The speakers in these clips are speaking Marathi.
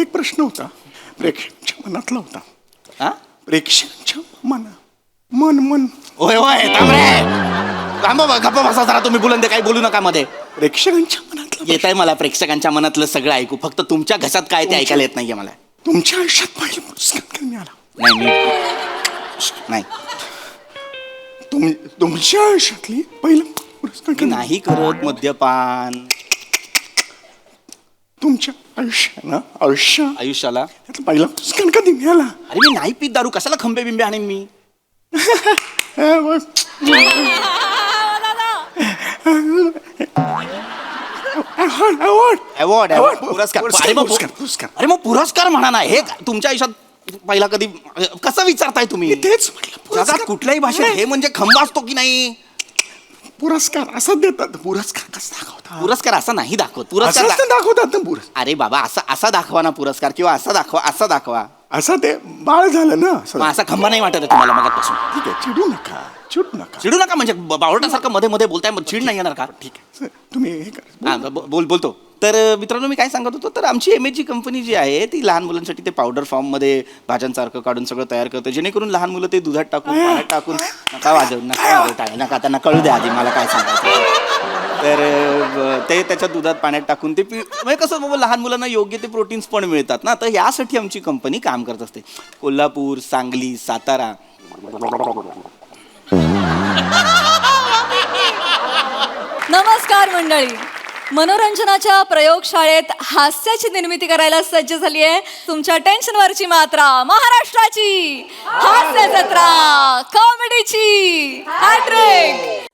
एक प्रश्न होता प्रेक्षकांच्या मनातला होता. हा प्रेक्षकांच्या मन मन होय होय थांब रे थांबा गप्पा बसा जरा तुम्ही बुलंद काही बोलू नका मध्ये. प्रेक्षकांच्या मनातलं येत आहे मला प्रेक्षकांच्या मनातलं सगळं ऐकू फक्त तुमच्या घशात काय ते ऐकायला येत नाहीये मला. तुमच्या आयुष्यात पहिला पुरस्कार कधी मिळाला? नाही मी नाही तुमच्या आयुष्यातली पहिला पुरस्कार मी नाही करत मद्यपान तुमच्या आयुष्याला. त्यातला पहिला पुरस्कार कधी मिळाला? अरे मी नाही पीत दारू कशाला खंबे बिंबे आणेन मी. अवॉर्ड पुरस्कार. अरे मग पुरस्कार म्हणा ना. हे तुमच्या आयुष्यात पहिला कधी कसं विचारताय तुम्ही? तेच जगात कुठल्याही भाषेत हे म्हणजे खंबा असतो की नाही? पुरस्कार असा देतात. पुरस्कार कसा दाखवतात? पुरस्कार असा नाही दाखवत. पुरस्कार दाखवतात ना पुरस्कार. अरे बाबा असा दाखवा ना पुरस्कार किंवा असा दाखवा. असं ते बाळ झालं ना. मग असा खंबा नाही वाटत आहे तुम्हाला मगापासून? ठीक आहे चिडू नका. चिडू नका म्हणजे बावळटासारखं मध्ये मध्ये बोलताय मग चिड नाही येणार का? ठीक आहे तुम्ही हे करा. बोलतो. तर मित्रांनो मी काय सांगत होतो तर आमची MAG कंपनी जी आहे ती लहान मुलांसाठी ते पावडर फॉर्ममध्ये भाज्यांसारखं काढून सगळं तयार करतं जेणेकरून लहान मुलं ते दुधात टाकून पाण्यात टाकून नका कळू द्या आधी मला काय सांगायचं. तर ते त्याच्या दुधात पाण्यात टाकून ते म्हणजे कसं बाबा लहान मुलांना योग्य ते प्रोटीन्स पण मिळतात ना. तर यासाठी आमची कंपनी काम करत असते. कोल्हापूर सांगली सातारा नमस्कार मंडळी. मनोरंजनाच्या प्रयोगशाळेत हास्याची निर्मिती करायला सज्ज झाली आहे तुमच्या टेन्शनवरची मात्रा महाराष्ट्राची हास्य जत्रा कॉमेडीची हॅट्रिक.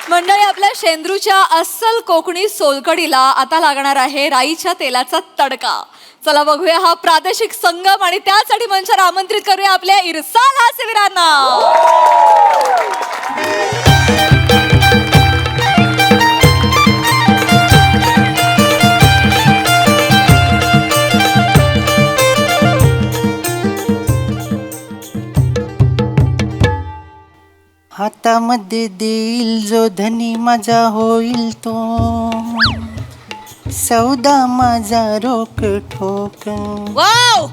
मंडळी आपल्या शेंद्रूच्या अस्सल कोकणी सोलकडीला आता लागणार आहे राईच्या तेलाचा तडका. चला बघूया हा प्रादेशिक संगम आणि त्यासाठी मंचावर आमंत्रित करूया आपल्या इरसाल हास्यवीरांना. हातामध्ये देईल जो धनी माझा होईल तो सौदा माझा रोक ठोक. वाव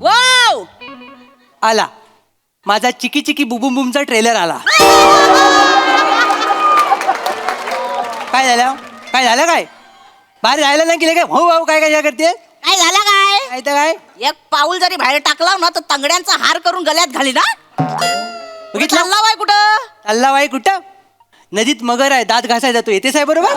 वाव आला माझा चिकी चिकी बुबुम बुमचा ट्रेलर आला. काय झालं काय बाहेर जायला नाही गेले काय? भाऊ भाऊ काय काय करते? काय झालं काय काय तर काय एक पाऊल जरी बाहेर टाकला ना तर तंगड्यांचा हार करून गळ्यात घाली ना. बघितलं चालला बाय कुठं? चालला बाई कुठं? नदीत मगर आहे दात घासाय जातो. येतेच आहे बरोबर.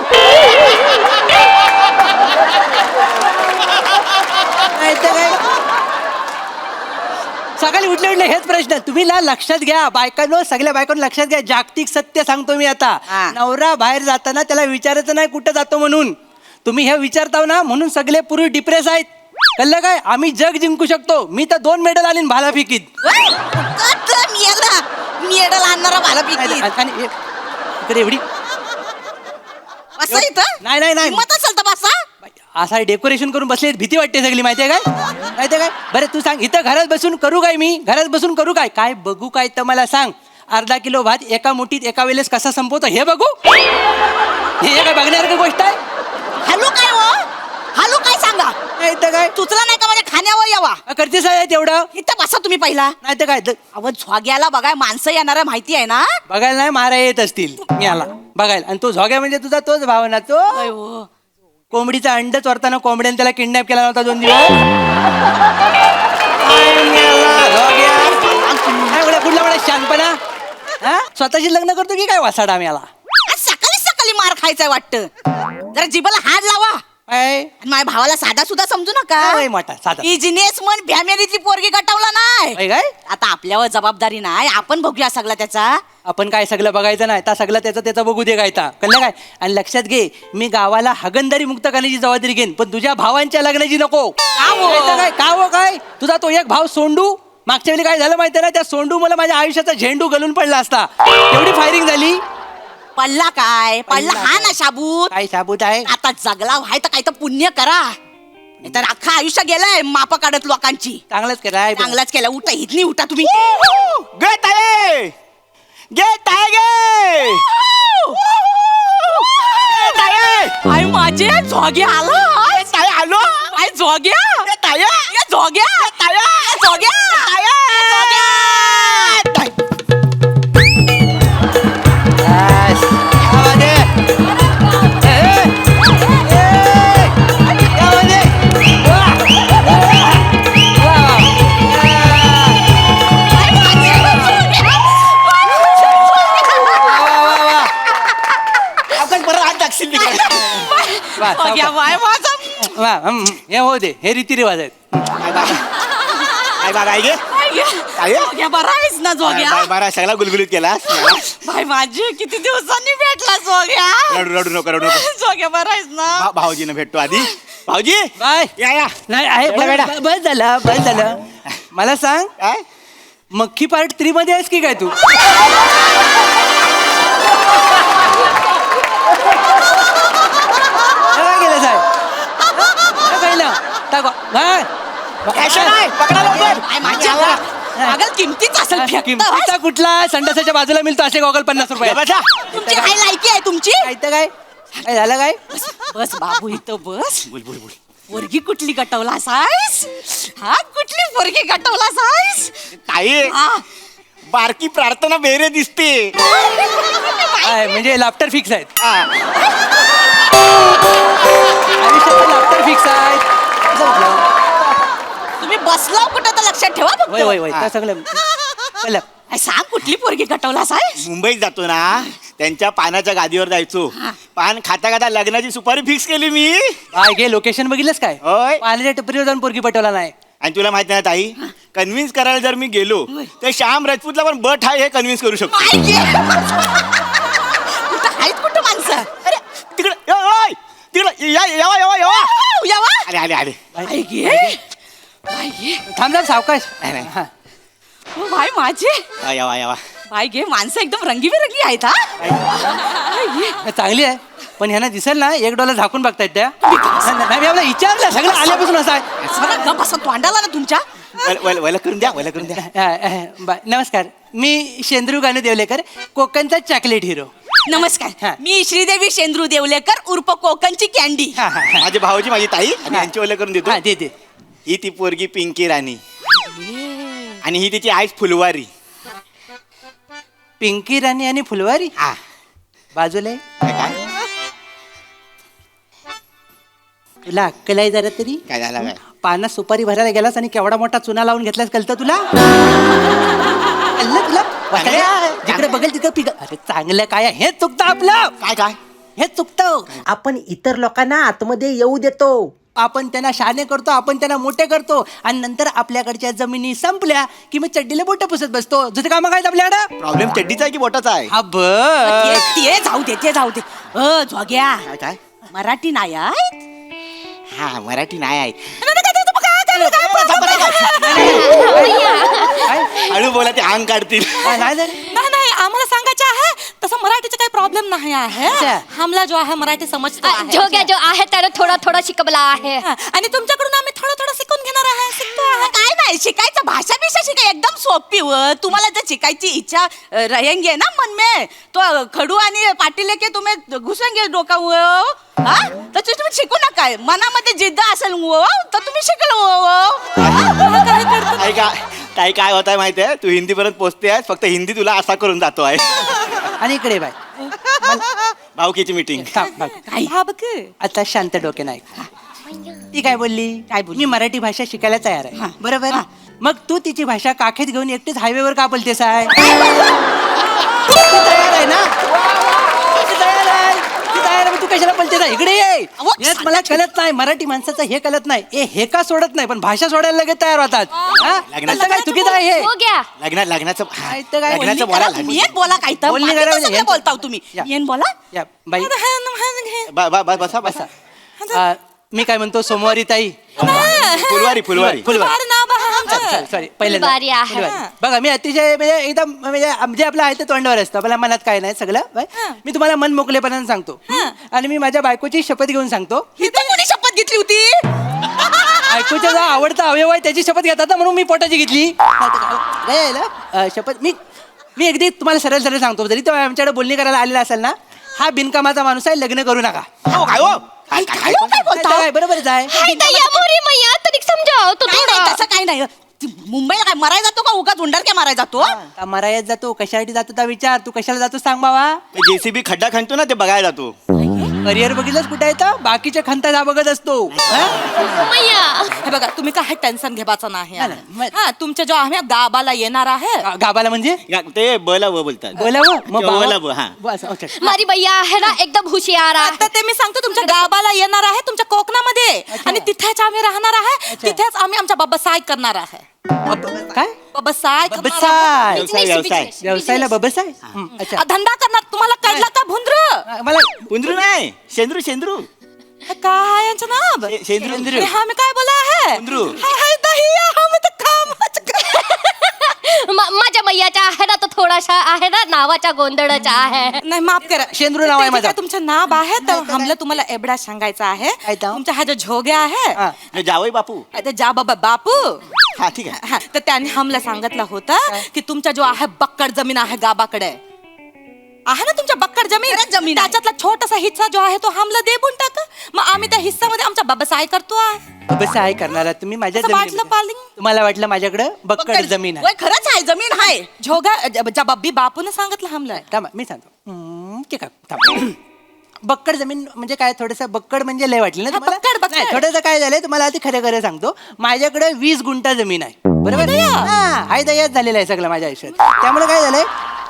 सकाळी उठले हेच प्रश्न तुम्ही लक्षात घ्या बायकांनो सगळ्या बायकांना लक्षात घ्या. जागतिक सत्य सांगतो मी आता. नवरा बाहेर जाताना त्याला विचारायचं नाही कुठं जातो म्हणून. तुम्ही हे विचारताव ना म्हणून सगळे पुरुष डिप्रेस आहेत. कळलं काय? आम्ही जग जिंकू शकतो. मी तर 2 मेडल आणीन भालाफेकीत. मेडल आणणारा भालाफेकी आणि इकडे एवढी नाही मत असेल तर बसा. असा डेकोरेशन करून बसले भीती वाटते सगळी माहितीये काय बरं तू सांग इथं घरात बसून करू काय? मी घरात बसून करू काय? काय बघू काय तर मला सांग. अर्धा किलो भात एका मुठीत एका वेळेस कसा संपवतो हे बघू. हे काय बघण्यासारखी गोष्ट आहे? हॅलो काय हो हॅलो काय सांगा काय तुचला नाही का माझ्या खाण्यावर यावा करतेस आहे तेवढं. इथं बसा तुम्ही पहिला. नाही तर काय अव झोग्याला बघाय माणसं येणार माहिती आहे ना. बघायला नाही मारा येत असतील मी आला बघायला. आणि तो झोग्या म्हणजे तुझा तोच भाव ना तो. कोंबडीचा अंड चोरताना कोंबड्याने त्याला किडनॅप केला होता 2 दिवस. कुठला शानपणा हा स्वतःशी लग्न करतो की काय वासाडा आम्ही आला. सकाळी सकाळी मार खायचंय वाटतं. जरा जिबाला हात लावा. माझ्या भावाला साधा सुद्धा समजू नका. बिझनेस मन फॅमिलीची पोरगी गटवला नाही काय. आता आपल्यावर जबाबदारी नाही आपण बघूया सगळं त्याचा. आपण काय सगळं बघायचं नाही तर सगळं त्याचं बघू दे काय कळलं काय. आणि लक्षात घे मी गावाला हागणदारी मुक्त करण्याची जबाबदारी घेईन पण तुझ्या भावांच्या लग्नाची नको. काय काय तुझा तो एक भाव सोंडू मागच्या वेळी काय झालं माहिती ना त्या सोंडू मला माझ्या आयुष्याचा झेंडू गलून पडला असता. एवढी फायरिंग झाली. पडला काय पडला हा ना शाबूत. काय शाबूत आहे? आता जगला व्हाय तर काय तर पुण्य करा. तर अख्खा आयुष्य गेलाय मापा काढत लोकांची. चांगलंच केलाय चांगलाच केला. उठा इथनी उठा तुम्ही. गेट आहे गे आई माझे झोग्या आला ताई आलो आई झोग्या ताई या झोग्या ताई झोग्या झोग्या बाय माझा हे हो दे, हे रीतिरिवाज आहेत. काय बाबा आई गे काय झोग्या बरा आहेस ना झोग्या बरा सगळा गुलगुलीत केला बाय माझे किती दिवसांनी भेटला झोग्या रडू नको झोग्या बरा आहेस ना भाऊजीने भेटतो आधी भाऊजी बाय या नाही आहे बस झालं मला सांग काय मक्खी पार्ट 3 मध्ये आहेस की काय तू? काय केलं साहेब? काय ना टाका पकडा लवकर आई माझ्या अगं किमतीच असेल किमतीचा कुठला संडासाच्या बाजूला मिळतो असे गॉगल 50 रुपये. बसा तुमची काय लायकी आहे तुमची काय तर काय काय झालं काय? बस बाबू इथं बस बोल पोरगी कुठली गटवला सायस हा कुठली पोरगी गटवला सायस ताई हा बारकी प्रार्थना बेरे दिसते काय म्हणजे लाफ्टर फिक्स आहेत हा. आयुष्यात लाफ्टर फिक्स आहेत असं म्हटलं. तुम्ही बसला कुठं तर लक्षात ठेवा फक्त. वय वय वय त्या सगळं कळलं. आई, सांग कुठली पोरगी गटवला सायस मुंबईत जातो ना त्यांच्या पानाच्या गादीवर जायचो पान खाता खाता लग्नाची सुपारी फिक्स केली मी काय गे लोकेशन बघितलंस काय? होय. पाण्याच्या टपरीवर जाऊन पोरगी पटवला नाही. आणि तुला माहिती नाही ताई कन्व्हिन्स करायला जर मी गेलो तर श्याम राजपूतला पण बट आहे हे कन्व्हिन्स करू शकतो आई गे. कुठं आहेत कुठं माणसं अरे तिकडे तिकडे यावा यावा अरे आले आले आई गे बाई गे थांब सावकाश. हा. ओ बाई माझे यावा बाई गे माणसं एकदम रंगीबेरंगी आहेत हा आई गे. चांगली आहे पण ह्यांना दिसेल ना $1 झाकून बघतायत त्या नाही मी आपला विचारलं सगळं आल्यापासून असं आहे. सगळं गप असं तोंडाला ना तुमच्या वला करून द्या नमस्कार मी शेंद्रू गाणू देवलेकर कोकणचा चॉकलेट हिरो. नमस्कार हा. मी श्रीदेवी शेंद्रू देवलेकर उर्फ कोकणची कॅन्डी माझे भाऊजी माझी ताई आणि यांची ओले करून देतो हा दे ही ती पोरगी पिंकी राणी आणि ही तिची आईस फुलवारी पिंकी राणी आणि फुलवारी हा बाजूला आहे. काय तुला अक्कल आहे जरा तरी काय झालं काय पानात सुपारी भरायला गेलास आणि केवढा मोठा चुना लावून घेतलास कळतं तुला? कळलं तुला? जिकडे बघेल तिकडे पिक अरे चांगलं काय आहे? हेच चुकतं आपलं काय हेच चुकतं. आपण इतर लोकांना आतमध्ये येऊ देतो आपण त्यांना शहाणे करतो आपण त्यांना मोठे करतो आणि नंतर आपल्याकडच्या जमिनी संपल्या की मग चड्डीला बोट पुसत बसतो. जसं काम काय आपल्याकडं प्रॉब्लेम चड्डीचा आहे की बोटाचा आहे हा बघ ते जाऊ दे झोग्या काय मराठी नाही आहेत हा मराठी नाही आहे हळू बोला ते अंग काढतील नाही झालं? नाही आम्हाला सांगायचं आहे तसं मराठीचा काही प्रॉब्लेम नाही आहे अच्छा. हमला जो आहे मराठी समजतो आहे. जोग्या जो आहे त्याला थोडा शिकवला आहे हा, आणि तुमच्याकडून आम्ही थोडं शिकून घेणार आहे शिकतो आहे. काय नाही शिकायचं भाषा बिषा शिकाय एकदम सोपी तुम्हाला जर शिकायची इच्छा रहेंगे ना मन में तो खडू आणि पाटील के तुम्ही घुसेंगे डोका हा तर तुम्ही शिकू नका मनामध्ये जिद्द असेल तर तुम्ही ऐका ताई काय होत आहे माहिती आहे तू हिंदी पर्यंत पोहोचते आहेस फक्त हिंदी तुला असा करून जातो आहे आणि इकडे बाय भाऊकीची मीटिंग हा बघ आता शांत डोके नाही ती काय बोलली मी मराठी भाषा शिकायला तयार आहे बरोबर मग तू तिची भाषा काखेत घेऊन एकटीच हायवेवर का बोलतेस आहे तू तयार आहे ना ती तयार आहे मग तू कशाला बोलतेस आहे? इकडे ये हेच मला कळत नाही मराठी माणसाचं हे कळत नाही हे का सोडत नाही पण भाषा सोडायला लगेच तयार होतात हा? लग्नाचं काय चुकीचं आहे हे जोग्या लग्नाचं काय तर काय लग्नाचं बोला येन बोला काय तर बोलणी बाकीचं करायला सगळं येन- बोलताव तुम्ही या. येन बोला या बाई बसा बसा मी काय म्हणतो सोमवारी ताई फुलवारी अरे नाव बघा आमचं. सॉरी पहिले फुलवारी आहे. बघा मी अतिशय म्हणजे एकदम म्हणजे जे आपलं आहे ते तोंडावर असतं आपल्या मनात काय नाही सगळं बाय. मी तुम्हाला मन मोकलेपणाने सांगतो आणि मी माझ्या बायकोची शपथ घेऊन सांगतो इथं कोणी शपथ घेतली होती बायकोचा जो आवडता अवयव आहे त्याची शपथ घेतात ना म्हणून मी पोटाची घेतली शपथ मी अगदी तुम्हाला सरळ सांगतो जरी तो आमच्याकडे बोलणी करायला आलेला असेल ना हा बिनकामाचा माणूस आहे, लग्न करू नका. हो काय हो काय काय काय काय बोलता? काय बरोबरच आहे. नाही, नाही, तसं काही नाही. ती मुंबईला काय मरायला जातो का उगाच उंडरक्या मारायला जातो? आता मरायत जातो, कशासाठी जातो त्या विचार. तू कशाला जातो सांग बाबा. जेसीबी खड्डा खणतो ना ते बघायला जातो. करिअर बघितलंच कुठे येतं, बाकीच्या खंता बघत असतो. हे बघा तुम्ही काय टेन्शन घेवायचं नाही नाही, नाही. हा तुमच्या जो आम्ही गावाला येणार आहे गाबाला म्हणजे ते बला व बोलतात बोलावं मग बोला बाबा. हा बस, okay. मारी भैया आहे ना एकदम हुशियार आहे. आता ते मी सांगतो तुमच्या गावाला येणार आहे तुमच्या कोकणामध्ये आणि तिथेच आम्ही राहणार आहे. तिथेच आम्ही आमच्या बाबासाय करणार आहे. काय बाबासाय करणार आहे. बबसाय व्यवसाय व्यवसाय व्यवसायाला बबसाय. अच्छा धंदा करणार तुम्हाला कळला का भुंद्र मला कुंद्रू नाही शेंद्रू शेंद्रू काय यांचं नाव शेंद्रू अरे हा मी काय बोला आहे भुंद्रू. हाय दहिया हम तर कामच माझ्या मैयाचा आहे ना तो थोडासा आहे ना नावाचा गोंधळाचा आहे. नाही माफ करा शेंद्रू नाव आहे माझं. तुमचं नाव आहे तर हमला तुम्हाला एवढा सांगायचं आहे काय तो? तुमचा हा जो झोग्या आहे हा. जावई बापू आता जा बाबा बापू हा ठीक आहे हा, तर त्यांनी हमला सांगितलं होतं की तुमचा जो आहे बक्कड जमीन आहे गावाकडे आहे ना तुमच्या बक्कड जमीन त्याच्यातला छोटासा हिस्सा जो आहे तो हमला देऊन टाका मग आम्ही त्या हिस्सामध्ये आमचा बाबासाय करतो आहे. बबसाय करणार आहात तुम्ही माझ्या असं वाटलं जमिनीमध्ये. पालिंग. तुम्हाला वाटलं माझ्याकडे बक्कड जमीन आहे. होय, खरंच आहे जमीन आहे. झोगा ज्या बब्बी बापून सांगितलं हमला थांबा मी सांगतो. ठीक आहे थांबा. बक्कड जमीन म्हणजे काय थोडंसं बक्कड म्हणजे लय वाटली ना हा, तुम्हाला? बक्कड, बक्कड. नाही, थोडंसं काय झालंय तुम्हाला आधी खरं खरं सांगतो. माझ्याकडे 20 गुंठा जमीन आहे बरोबर. हाय दयाच झालेला आहे सगळं माझ्या आयुष्यात. त्यामुळे काय झालंय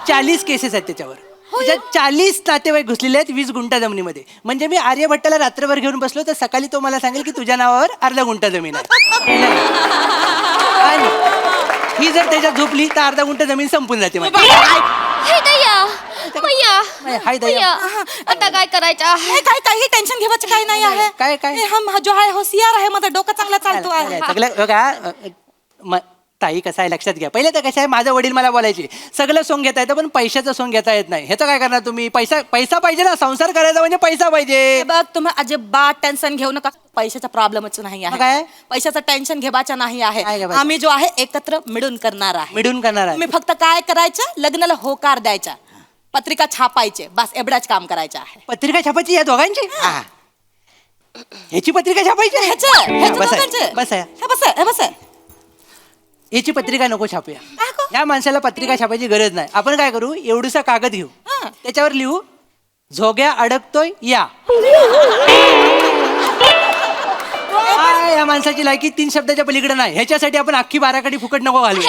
40 केसेस आहेत त्याच्यावर. त्याच्यात 40 नातेवाईक घुसलेले आहेत 20 गुंठा जमिनीमध्ये. म्हणजे मी आर्यभट्टाला रात्रभर घेऊन बसलो तर सकाळी तो मला सांगेल की तुझ्या नावावर अर्धा गुंठा जमीन आहे. आणि ही जर त्याच्यात झोपली तर अर्धा गुंठा जमीन संपून जाते माझी. हाय दया मैया हाय दया. मैया, आता काय करायचं आहे? काय काही टेन्शन घेवायचं काही नाही आहे काय? हे हम जो आहे होशियार आहे माझा डोकं चांगला चालतो आहे सगळं बघा ताई कसं आहे लक्षात घ्या. पहिले तर कसं आहे माझं वडील मला बोलायचे सगळं सोंग घेता येतं पण पैशाचं सोंग घेता येत नाही. ह्याचं काय करणार तुम्ही. पैसा पाहिजे ना. संसार करायचा म्हणजे पैसा पाहिजे. हे बघ तुम्ही अजिबात टेन्शन घेऊ नका पैशाचा प्रॉब्लेमच नाही मग काय? आहे पैशाचं टेन्शन घेवायचं नाही आहे काय घेवायचं? आम्ही जो आहे एकत्र मिळून करणार आहे मिळून करणार आहे. तुम्ही फक्त काय करायचं लग्नाला होकार द्यायचा पत्रिका छापायचे बस एवढाच काम करायचं आहे पत्रिका छापायची या दोघांची. ह्याची पत्रिका छापायची बस आहे. बस याची पत्रिका नको छापूया. या माणसाला पत्रिका छापायची गरज नाही. आपण काय करू एवढूसा कागद घेऊ त्याच्यावर लिहू झोग्या अडकतोय या. या माणसाची लायकी 3 शब्दाच्या पलीकडे नाही. ह्याच्यासाठी आपण अख्खी बाराकडी फुकट नको घालू.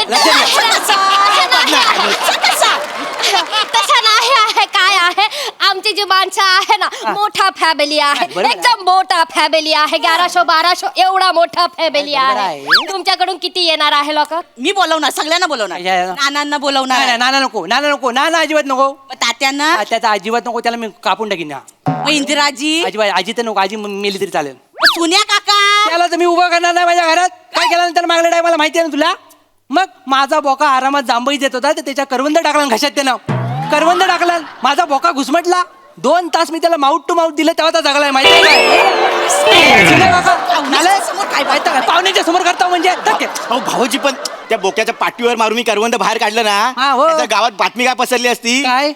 तसं नाही आहे काय आहे आमची जी माणसं आहे ना मोठा फॅमिली आहे बरोबर आहे. एकदम मोठा फॅमिली आहे 1100-1200 एवढा मोठा फॅमिली बरोबर आहे. आहे. तुमच्याकडून किती येणार आहे लोक. मी बोलवणार सगळ्यांना बोलवणार या. नानांना बोलवणार नाना नको नाना अजिबात नको. मग तात्यांना त्याचा अजिबात नको. त्याला मी कापून टाकीन. मग इंदिराजी अजिबात आजी तर नको. आजी मेली तरी चालेल. मग सुन्या काका त्याला तर मी उभा करणार नाही माझ्या घरात. काय केल्यानंतर मागल्या टायमाला माहिती आहे ना तुला. मग माझा बोका आरामात जांभई देत होता तर त्याच्या करवंद टाकला घशात त्यानं. करवंद टाकला माझा बोका घुसमटला. 2 तास मी त्याला माउट टू माउट दिलं तेव्हा तो जगलाय माहिती आहे काय. पाहुण्याच्या समोर करता म्हणजे अहो भाऊजी पण त्या बोक्याच्या पाठीवर मारून मी करवंद बाहेर काढलं हा, ना हो. नाहीतर गावात बातमी काय पसरली असती. काय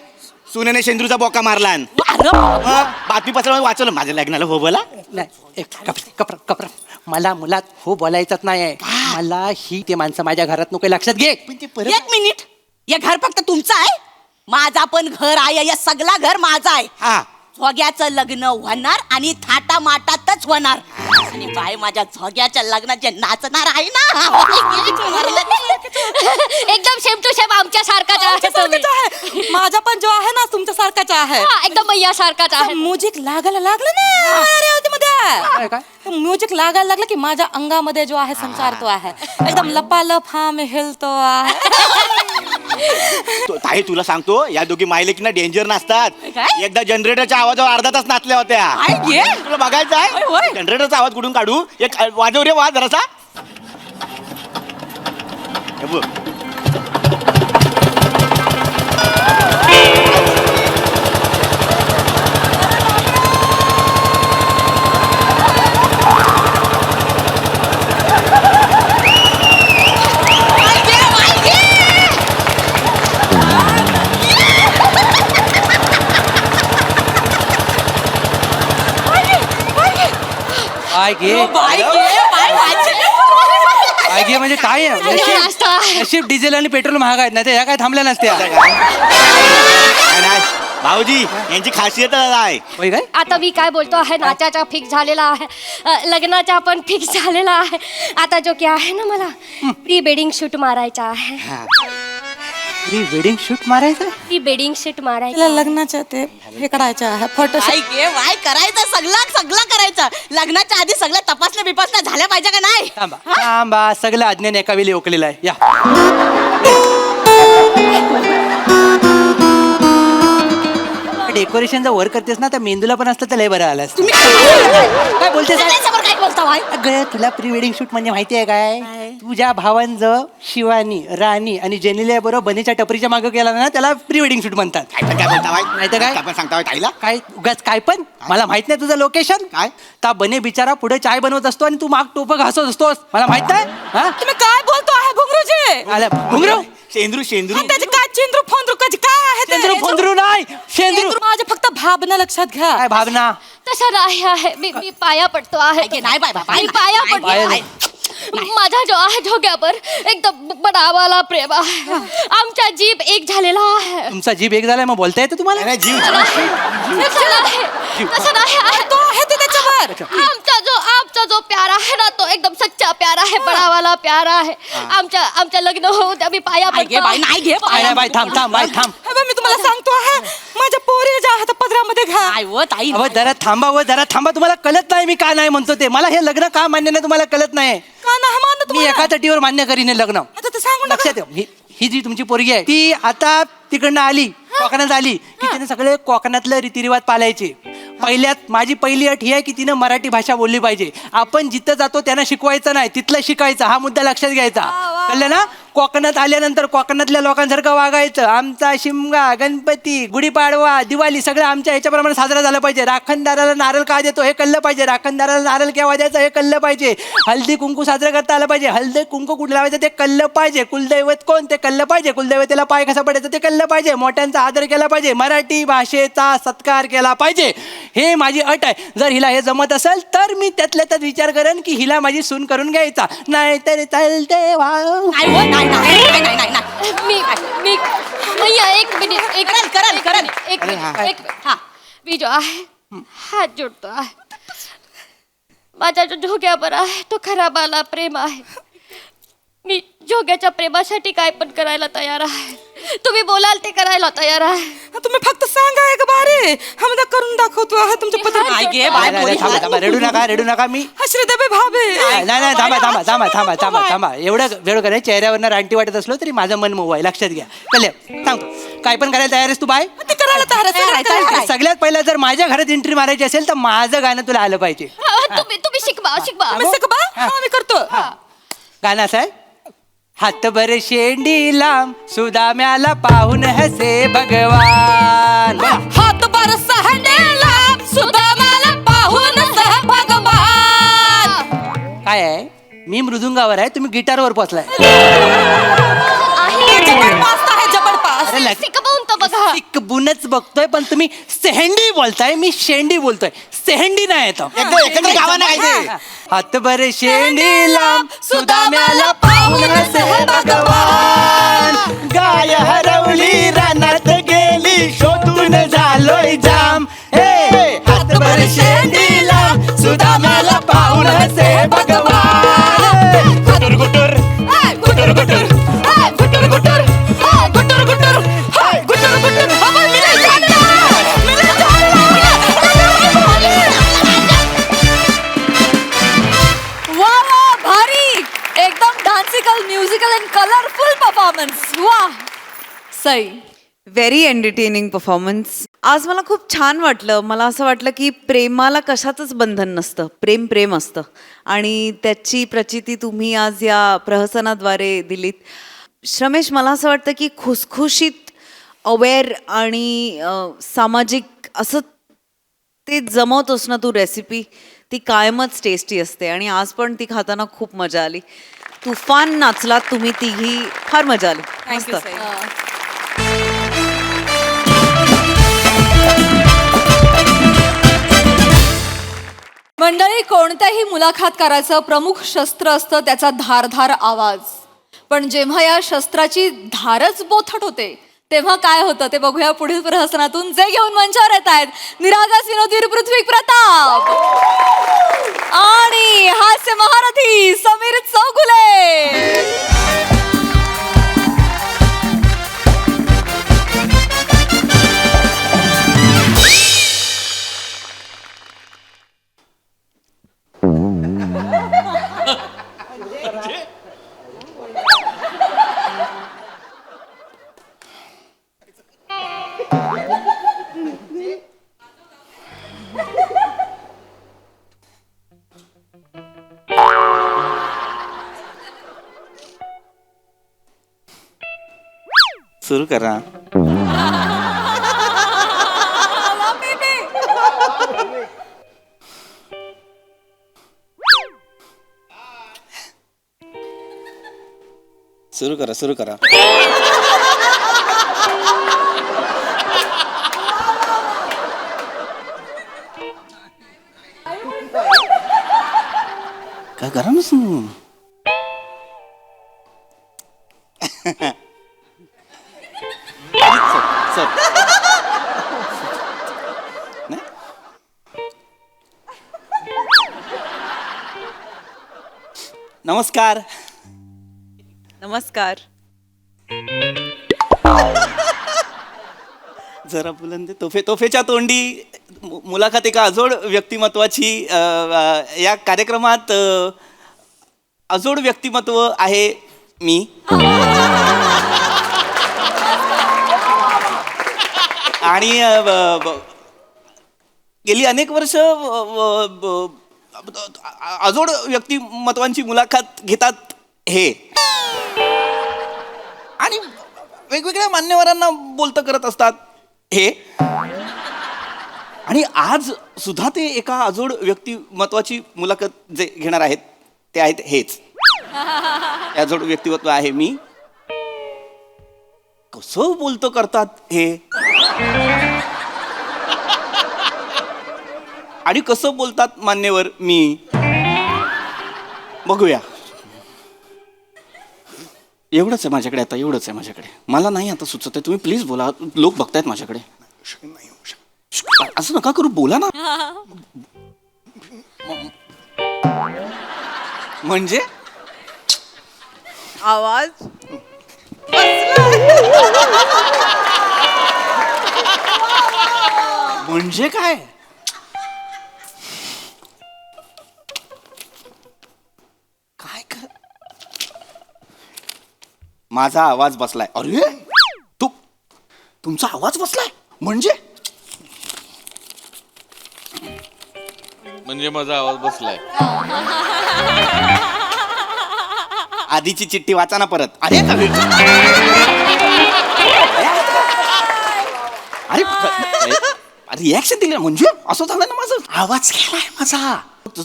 सुनेने शेंद्रूचा बोका मारला बातमी पसरवून वाचवलं माझ्या लग्नाला हो बोला. नाही कपरा मला मुलात हो बोलायचंच नाही आहे. मला ही ते माणसं माझ्या घरात नको लक्षात घे. 1 मिनिट हे घर फक्त तुमचं आहे माझा पण घर आहे या सगळा घर माझा आहे. हा झोग्याचं लग्न होणार आणि थाटामाटातच होणार आणि बाय माझ्या झोग्याच्या लग्नाचे नाचणार आहे ना. एकदम सेम टू सेम आमच्या सारखाच आहे तुम्ही. माझा पण जो आहे ना तुमच्या सारखाच आहे हा, एकदम मैया सारखाच आहे. म्युझिक लागायला लागलं ना मध्ये म्युझिक लागायला लागलं की माझ्या अंगामध्ये जो आहे संसार तो आहे एकदम लपालप हा मी हिलतो आहे. ताई तुला सांगतो या दोघी मायलेकीना डेंजर नसतात. काय? एकदा जनरेटरच्या आवाजावर अर्धा तास नाचल्या होत्या. काय घे? तुला बघायचं होय, आहे होय. जनरेटरचा आवाज कुठून काढू. एक वाजव रे वाज जरासा. हे बघ. बाय घे बाय घे म्हणजे काय आहे नशीब डिझेल आणि पेट्रोल महाग आहेत नाही तर ह्या काय थांबल्या नसत्या नाही भाऊजी यांची खासियत आहे होय काय आता मी काय बोलतो आहे नाचाचा फिक्स झालेला आहे लग्नाचा पण फिक्स झालेला आहे आता जो की आहे ना मला प्री वेडिंग शूट मारायचा आहे प्री वेडिंग शूट मारायचं प्री वेडिंग शूट मारायचं तिला लग्नाच्या ते हे करायचं आहे फोटो वाय करायचं सगळं करायचं लग्नाच्या आधी सगळ्या तपासण्या बिपासण्या झाल्या पाहिजे का नाही थांबा थांबा सगळं अज्ञान एका वेळी ओकलेलं आहे या डेकोरेशनचा वर्क करतेस ना त्या मेंदूला पण असतं तर लय बरं आलं असतं. काय बोलतेस सगळ्यांसमोर काय बोलता वाय अगं तुला प्री वेडिंग शूट म्हणजे माहिती आहे काय तुझ्या भावांचं शिवानी राणी आणि जेनिलिया बरोबर बनीच्या टपरीच्या मागं केला ना त्याला प्री वेडिंग शूट म्हणतात काय बोलता बाई? नाही तर काय? काय पण सांगता बाई ताईला? काय उगाच काय पण मला माहित नाही तुझं लोकेशन काय? ता बने बिचारा पुढे चाय बनवत असतो आणि तू माग टोपं घासत असतोस मला माहित नाही हा तुम्ही काय बोलतो आहे भुंगरूजी आलं घुंगरू शेंद्रू त्याचे काय चेंद्रू फोंद्रू कधी काय आहे ते? शेंद्रू फोंद्रू नाही शेंद्रू माझ्या फक्त भावना लक्षात घ्या काय भावना तसं नाही आहे मी पाया पडतो आहे नाही बाय मी पाया पाया पडतो नाही. माझा जो आहे झोग्यावर एकदम बडावाला प्रेम आहे आमचा जीभ एक झालेला आहे तुमचा जीभ एक झालाय मग बोलता येतं तुम्हाला नाही, जीव तसं नाही आहे तो आहे ते त्याच्यावर आमचा जो प्यार आहे ना तो एकदम सच्चा प्यार आहे बडावाला प्यार आहे आमच्या लग्न होऊ द्या मी पाया पडतो नाही घे बाय बाय थांब थांब बाय थांब हे बघ, मी तुम्हाला सांगतो आहे माझ्या पोरी ज्या आहेत पदरामध्ये घ्या काय व ताई अहो जरा थांबा तुम्हाला कळत नाही मी का नाही म्हणतो ते मला हे लग्न का मान्य नाही तुम्हाला कळत नाही का नाही मानत मी तुम्हाला? एका तटीवर मान्य करीन हे लग्न आता ते सांगू नका. लक्षात ठेव ही जी तुमची पोरगी आहे ती आता तिकडनं आली कोकणात आली की तिने सगळे कोकणातलं रीतिरिवाज पाळायचे पहिल्यात माझी पहिली अट ही आहे की तिनं मराठी भाषा बोलली पाहिजे आपण जिथं जातो त्यांना शिकवायचं नाही तिथलं शिकायचं हा मुद्दा लक्षात घ्यायचा कळलं ना कोकणात आल्यानंतर कोकणातल्या लोकांसारखं वागायचं आमचा शिमगा गणपती गुढीपाडवा दिवाळी सगळं आमच्या ह्याच्याप्रमाणे साजरा झाला पाहिजे राखणदाराला नारळ का देतो हे कळलं पाहिजे राखणदाराला नारळ केव्हा द्यायचं हे कळलं पाहिजे हल्दी कुंकू साजरा करता आलं पाहिजे हळदी कुंकू कुठं लावायचं ते कळलं पाहिजे कुलदैवत कोण ते कळलं पाहिजे कुलदैवतेला पाय कसा पडायचं ते कळलं पाहिजे मोठ्यांचा आदर केला पाहिजे मराठी भाषेचा सत्कार केला पाहिजे हे माझी अट आहे जर हिला हे जमत असेल तर मी त्यातल्या त्यात विचार करेन की हिला माझी सून करून घ्यायचा नाही तर चालते वाव मी एक मिनिट एक मिनिट मी जो आहे हात जोडतो आहे माझा जो झोग्यावर आहे तो खराबाला प्रेम आहे मी झोग्याच्या प्रेमासाठी काय पण करायला तयार आहे तुम्ही बोलाल ते करायला तयार आहे तुम्ही फक्त सांगा एक बारे आम्हाला करून दाखवतो आहे तुमच्या पत्र नाही घे बाय थांबा रडू नका मी श्रीदेवी भावे नाही थांबा एवढं वेळ करायचं चेहऱ्यावरनं रानटी वाटत असलो तरी माझं मन मोव आहे लक्षात घ्या कळलं सांग काय पण करायला तयार आहेस तू बाय ते करायला तयार आहे. सगळ्यात पहिला जर माझ्या घरात एंट्री मारायची असेल तर माझं गाणं तुला आलं पाहिजे तुम्ही शिकवा तुम्ही शिकवा? हा, मी करतो गाणं असं आहे हातभर शेंडी लांब सुदाम्याला पाहून हसे भगवान हात बरस हंडेला सुदामाला पाहून सह भगवान काय आहे मी मृदुंगावर आहे तुम्ही गिटारवर पोचलाय जबरपास आहे जबरपास अरे लग- शिकवून तर बघा शिकबूनच बघतोय पण तुम्ही सेहंडी बोलताय मी शेंडी बोलतोय सेहंडी नाही येतो एकदा गावानं गायचंय. हातभर शेंडी लांब सुदाम्याला पाहून हसे भगवान गाय हरवली रानात गेली शोधून झालोय जाम हे हातभर शेंडी लांब सुदाम्याला पाहून हसे भगवान गुटुर गुटुर गुटुर गुटुर गुटुर गुटुर गुटुर गुटुर हाय गुटुर गुटुर वा वा भारी एकदम डान्सिकल म्युझिकल अँड कलरफुल परफॉर्मन्स वा सई व्हेरी एंटरटेनिंग परफॉर्मन्स आज मला खूप छान वाटलं मला असं वाटलं की प्रेमाला कशातच बंधन नसतं प्रेम प्रेम असतं आणि त्याची प्रचिती तुम्ही आज या प्रहसनाद्वारे दिलीत श्रमेश मला असं वाटतं की खुसखुशीत अवेअर आणि सामाजिक असं ते जमवतोस ना तू रेसिपी ती कायमच टेस्टी असते आणि आज पण ती खाताना खूप मजा आली तुफान नाचलात तुम्ही तिघी फार मजा आली मस्त मंडळी, कोणत्याही मुलाखतकाराचं प्रमुख शस्त्र असतं त्याचा धारधार आवाज. पण जेव्हा या शस्त्राची धारच बोथट होते तेव्हा काय होतं ते बघूया पुढील प्रहसनातून, जे घेऊन मंचावर येत आहेत निरागस विनोदवीर पृथ्वी प्रताप आणि हास्य महारथी समीर चौगुले. सुरू करा. सुरू करा, सुरू करा. काय करा ना सुरू. सर नाही? नमस्कार. नमस्कार. जरा बुलंद तोफेच्या तोंडी मुलाखत एका अजोड व्यक्तिमत्वाची. या कार्यक्रमात अजोड व्यक्तिमत्व आहे मी. आणि गेली अनेक वर्ष अजोड व्यक्तिमत्वांची मुलाखत घेतात हे, आणि वेगवेगळ्या मान्यवरांना बोलतं करत असतात हे. आणि आज सुद्धा ते एका अजोड व्यक्तिमत्वाची मुलाखत जे घेणार आहेत ते आहेत हेच. अजोड व्यक्तिमत्व आहे मी. कसं बोलतं करतात हे, आणि कसं बोलतात मान्यवर मी, बघूया. एवढंच आहे माझ्याकडे आता, एवढंच आहे माझ्याकडे. मला नाही आता सुचत आहे. तुम्ही प्लीज बोला, लोक बघतायत माझ्याकडे. असं नका करू, बोला ना. म्हणजे आवाज म्हणजे काय? काय कर, माझा आवाज बसलाय. अरे तुमचा आवाज बसलाय म्हणजे माझा आवाज बसलाय. आधीची चिठ्ठी वाचा ना परत. अरे अरे रिॲक्शन दिलं म्हणजे असं झालं ना. माझा आवाज गेलाय माझा.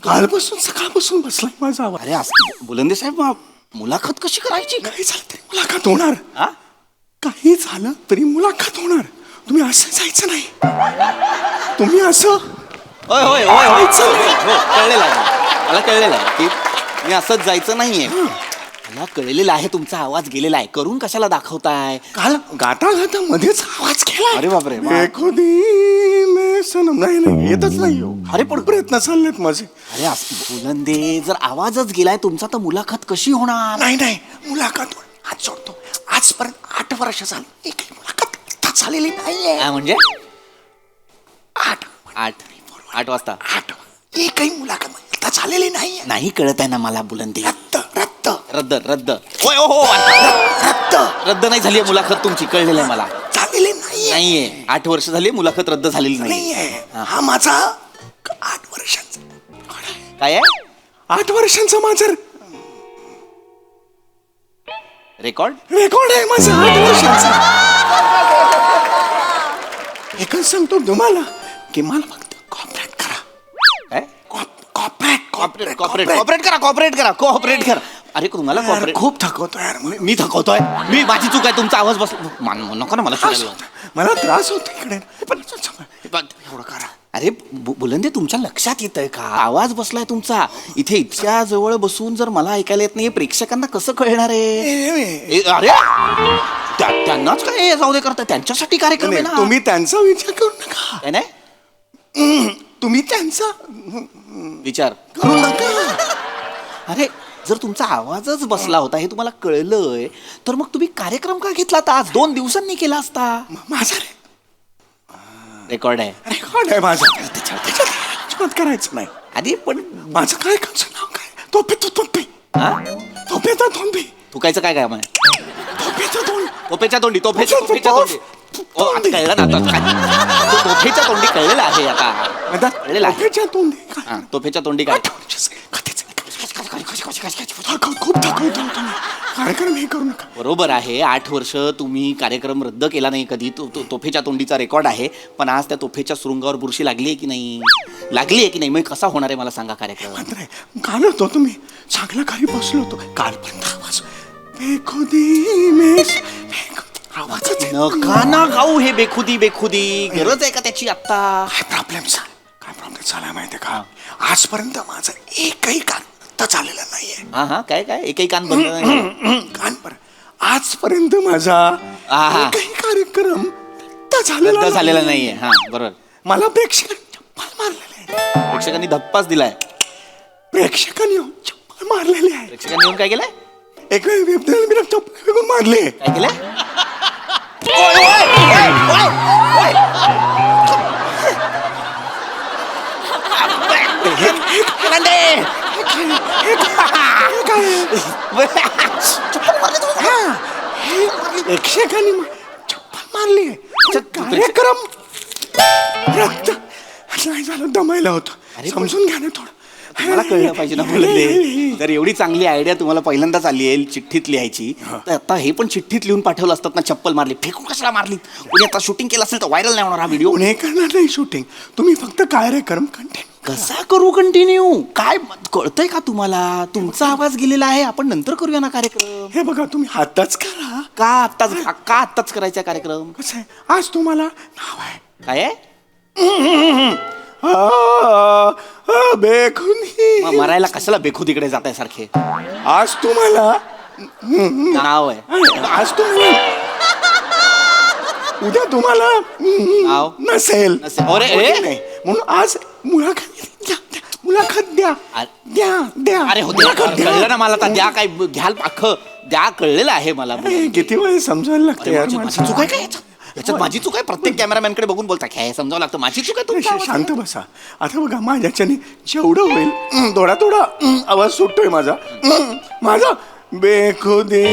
कालपासून सकाळपासून बसलाय माझा आवाज. अरे असं बुलंदे साहेब, मुलाखत कशी करायची? काही झालं तरी मुलाखत होणार. हा? काही झालं तरी मुलाखत होणार. तुम्ही असं जायचं नाही. तुम्ही असं होय होय होय होय, कळलेलं आहे मला. कळलेलं आहे की मी असंच जायचं नाहीये. मला कळलेलं आहे तुमचा आवाज गेलेला आहे. करून कशाला दाखवताय? काल गाता गाता मध्येच आवाज गेला. अरे बापरे. देखो दी मैं सनम. नाही येतच नाही हो. अरे पण प्रयत्न चाललेत माझे. अरे बुलंदे, जर आवाजच गेलाय तुमचा तर मुलाखत कशी होणार? नाही मुलाखत हात जोडतो. आजपर्यंत 8 वर्ष झाली एकही मुलाखत झालेली नाहीये. काय म्हणजे? 8 वाजता एकही मुलाखत झालेली नाहीये. नाही कळत आहे ना मला बुलंदे. रद्द होय हो रद्द नाही झाली मुलाखत तुमची. कळलेलं आहे मला. झालेली नाहीये. 8 वर्ष झाली मुलाखत रद्द झालेली नाहीये. हा माझा 8 वर्षांचा काय आहे? 8 वर्षांचा माझा रेकॉर्ड आहे माझा 8 वर्षांचा. एकच सांगतो तुम्हाला की मला फक्त कॉपरेट करा. काय? कॉपरेट कॉपरेट करा. अरे तुम्हाला कॉपरेट खूप थकवतो यार. मी थकवतोय. मी माझी चूक आहे. तुमचा आवाज बस नको ना मला. मला त्रास होतो इकडे. पण एवढं करा. अरे बुलंदे तुमच्या लक्षात येत आहे का आवाज बसलाय तुमचा इथे इतक्या जवळ बसून जर मला ऐकायला येत नाही प्रेक्षकांना कसं कळणार आहे अरे त्यांनाच काय जाऊ दे करता त्यांच्यासाठी कार्यक्रम आहे ना तुम्ही त्यांचा विचार करू नका. काय नाही तुम्ही त्यांचा विचार करू नका. अरे जर तुमचा आवाजच बसला होता हे तुम्हाला कळलंय तर मग तुम्ही कार्यक्रम का घेतला आता आज 2 दिवसांनी केला असता माझा रेकॉर्ड आहे रेकॉर्ड आहे माझा त्याच्यात अजिबात करायचं नाही. आधी पण माझं काय कामचं नाव काय तोपेचा तोंडे तोपेचा तोंडे तुकायचं काय काय म्हणे तोपेचा तोंड तोफेच्या तोंडी तोफेच्या तोंडी ओ आता कळलं ना आता तोफेच्या तोंडी कळलेलं आहे आता कळलेलं आहे तोपेच्या तोंडे हा, तोफेच्या तोंडी काय खूप थकवतो तुम्ही कार्यक्रम हे करू नका. बरोबर आहे 8 वर्ष तुम्ही कार्यक्रम रद्द केला नाही कधी तोफेच्या तोंडीचा रेकॉर्ड आहे पण आज त्या तोफेच्या सुरुंगावर बुरशी लागली आहे की नाही लागली आहे की नाही मग कसा होणार आहे मला सांगा कार्यक्रम मात्र आहे काल होतो तुम्ही चांगला खाली बसलो होतो कालपर्यंत आवाज बेखुदी मेस आवाजच नका ना गाऊ हे बेखुदी गरज आहे का त्याची आता काय प्रॉब्लेम झाला माहितीये का आजपर्यंत माझा एकही कान रद्द झालेला नाहीये. हा काय एकही कान बंद नाही कान पर आजपर्यंत माझा आहा. एकही कार्यक्रम रद्द रद्द झालेला नाहीये हा बरोबर मला प्रेक्षकांनी चप्पल मारलेले आहे. प्रेक्षकांनी धप्पाच दिलाय प्रेक्षकांनी येऊन चप्पल मारलेले आहे. प्रेक्षकांनी येऊन काय केलंय एक वेळ चप्पल फेकून मारले. काय केलंय प्रेक्षकांनी चप्पल मारली कार्यक्रम रद्द नाही झालं दमायला होतं समजून घ्या ना थोडं मला कळलं पाहिजे ना बोलले जर एवढी चांगली आयडिया तुम्हाला पहिल्यांदाच आली आहे चिठ्ठीत लिहायची तर आता हे पण चिठ्ठीत लिहून पाठवलं असतात ना चप्पल मारली फेकून कशाला मारली कोणी आता शूटिंग केलं असेल तर व्हायरल नाही होणार हा व्हिडिओ कोणी करणार नाही शूटिंग तुम्ही फक्त कार्यक्रम कंटिन्यू कसा करू कंटिन्यू काय कळतंय का तुम्हाला तुमचा आवाज गेलेला आहे आपण नंतर करूया ना कार्यक्रम हे बघा तुम्ही आताच करा का आत्ताच करायचा कार्यक्रम कसं आहे आज तुम्हाला नाव आहे काय आहे बेखुदी मग मरायला कशाला बेखुदीकडे जात आहे सारखे आज तुम्हाला नाव आहे आज तुम्हाला उद्या तुम्हाला नाव नसेल अरे नाही म्हणून आज मुलाखत द्या द्या अरे हो कळलं ना मला आता द्या काय घ्याल अख्खं द्या कळलेलं आहे मला किती वेळ समजायला लागतं माझी चूक आहे काय याच्यात माझी चूक आहे प्रत्येक कॅमेरामॅनकडे बघून बोलता काय समजावं लागतं माझी चूक आहे तुमची शांत बसा आता बघा माझ्याच्याने जेवढं होईल थोडा आवाज सुटतोय माझा बेखुदी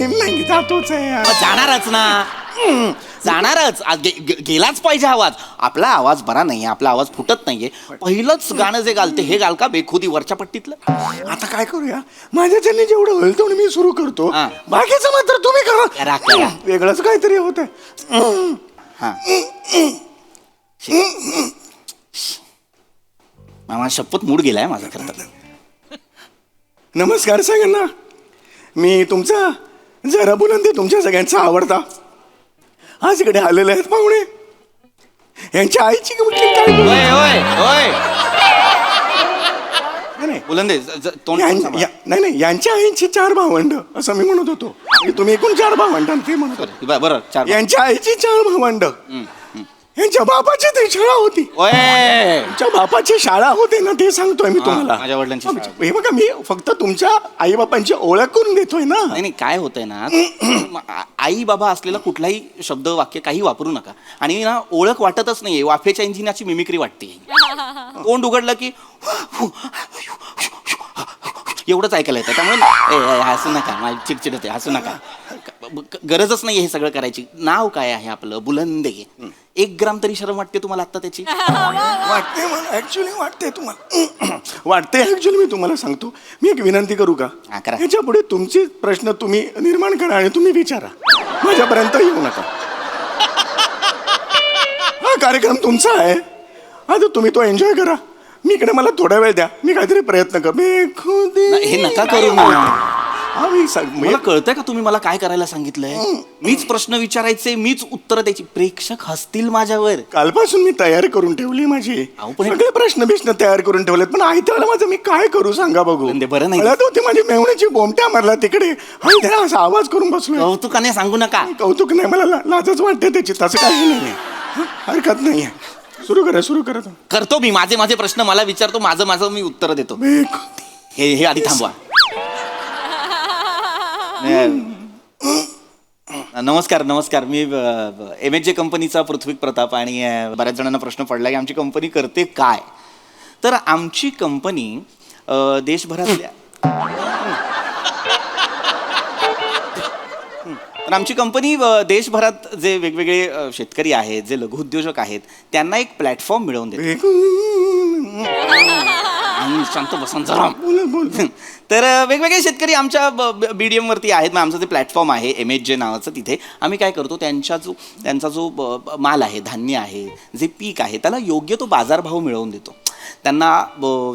नाही जातोच आहे जाणारच ना जाणारच गेलाच पाहिजे आवाज आपला आवाज बरा नाहीये आपला आवाज फुटत नाहीये पहिलंच गाणं जे घालते हे घाल का बेखुदी वरच्या पट्टीतलं आता काय करूया माझ्याच्याने जेवढं होईल तेवढं मी सुरू करतो बाकीचं मात्र तुम्ही करा वेगळंच काहीतरी होत मामा शपथ मूड गेलाय माझा खरं नमस्कार सगळ्यांना मी तुमचा जरा बुलंदी तुमच्या सगळ्यांचा आवडता आज इकडे आलेले आहेत पाहुणे यांच्या आईची बुलंदे नाही यांच्या आईची 4 भावंड असं मी म्हणत होतो तुम्ही एकूण 4 भावंड ते म्हणत होते बरोबर यांच्या आईची 4 भावंड यांच्या बापाची ती शाळा होती तुमच्या बापाची शाळा होती ना ते सांगतोय मी तुम्हाला माझ्या वडिलांची हे बघा मी फक्त तुमच्या आई बापांची ओळख करून देतोय ना नाही काय होतंय ना आई बाबा असलेला कुठलाही शब्द वाक्य काही वापरू नका आणि ना ओळख वाटतच नाहीये वाफेच्या इंजिनाची मिमिक्री वाटते तोंड उघडलं की एवढंच ऐकायला येतं त्यामुळे हसू नका माझी चिडचिड होते हसू नका गरजच नाही हे सगळं करायची नाव काय आहे आपलं बुलंदे 1 ग्राम तरी शरम वाटते तुम्हाला आता त्याची वाटते मला ऍक्च्युली वाटते तुम्हाला वाटते ऍक्च्युली मी तुम्हाला सांगतो मी एक विनंती करू का ह्याच्या पुढे तुमचे प्रश्न तुम्ही निर्माण करा आणि तुम्ही विचारा माझ्यापर्यंत येऊ नका हा कार्यक्रम तुमचा आहे आता तुम्ही तो एन्जॉय करा मी इकडे मला थोडा वेळ द्या मी काहीतरी प्रयत्न कर हे नका करू ना हा मला कळतंय का तुम्ही मला काय करायला सांगितलंय? मीच प्रश्न विचारायचे, मीच उत्तर द्यायची. प्रेक्षक हसतील माझ्यावर. कालपासून मी तयारी करून ठेवली माझी. अहो, पण हे- सगळे प्रश्न तयार करून ठेवलेत, पण आई त्याला माझं मी काय करू सांगा बघू. ते बरं नाही. कळत होती माझी मेवण्याची बोमट्या मारला तिकडे आणि त्याला असा आवाज करून बसलोय. कौतुकाने सांगू नका. कौतुक नाही, मला लाजच वाटते त्याची. तसं काही नाही, हरकत नाहीये. सुरू करा करतो मी. माझे प्रश्न मला विचारतो, माझं मी उत्तर देतो. हे आधी थांबवा. नमस्कार. मी MHJ कंपनीचा पृथ्वी प्रताप. आणि बऱ्याच जणांना प्रश्न पडला की आमची कंपनी करते काय. तर आमची कंपनी देशभरातल्या तर आमची कंपनी देशभरात जे वेगवेगळे शेतकरी आहेत, जे लघुउद्योजक आहेत, त्यांना एक प्लॅटफॉर्म मिळवून देते. शांत बसून जरा. तर वेगवेगळे शेतकरी आमच्या BDM वरती आहेत. मग आमचं ते प्लॅटफॉर्म आहे MHJ नावाचं. तिथे आम्ही काय करतो, त्यांचा जो माल आहे, धान्य आहे, जे पीक आहे, त्याला योग्य तो बाजारभाव मिळवून देतो. त्यांना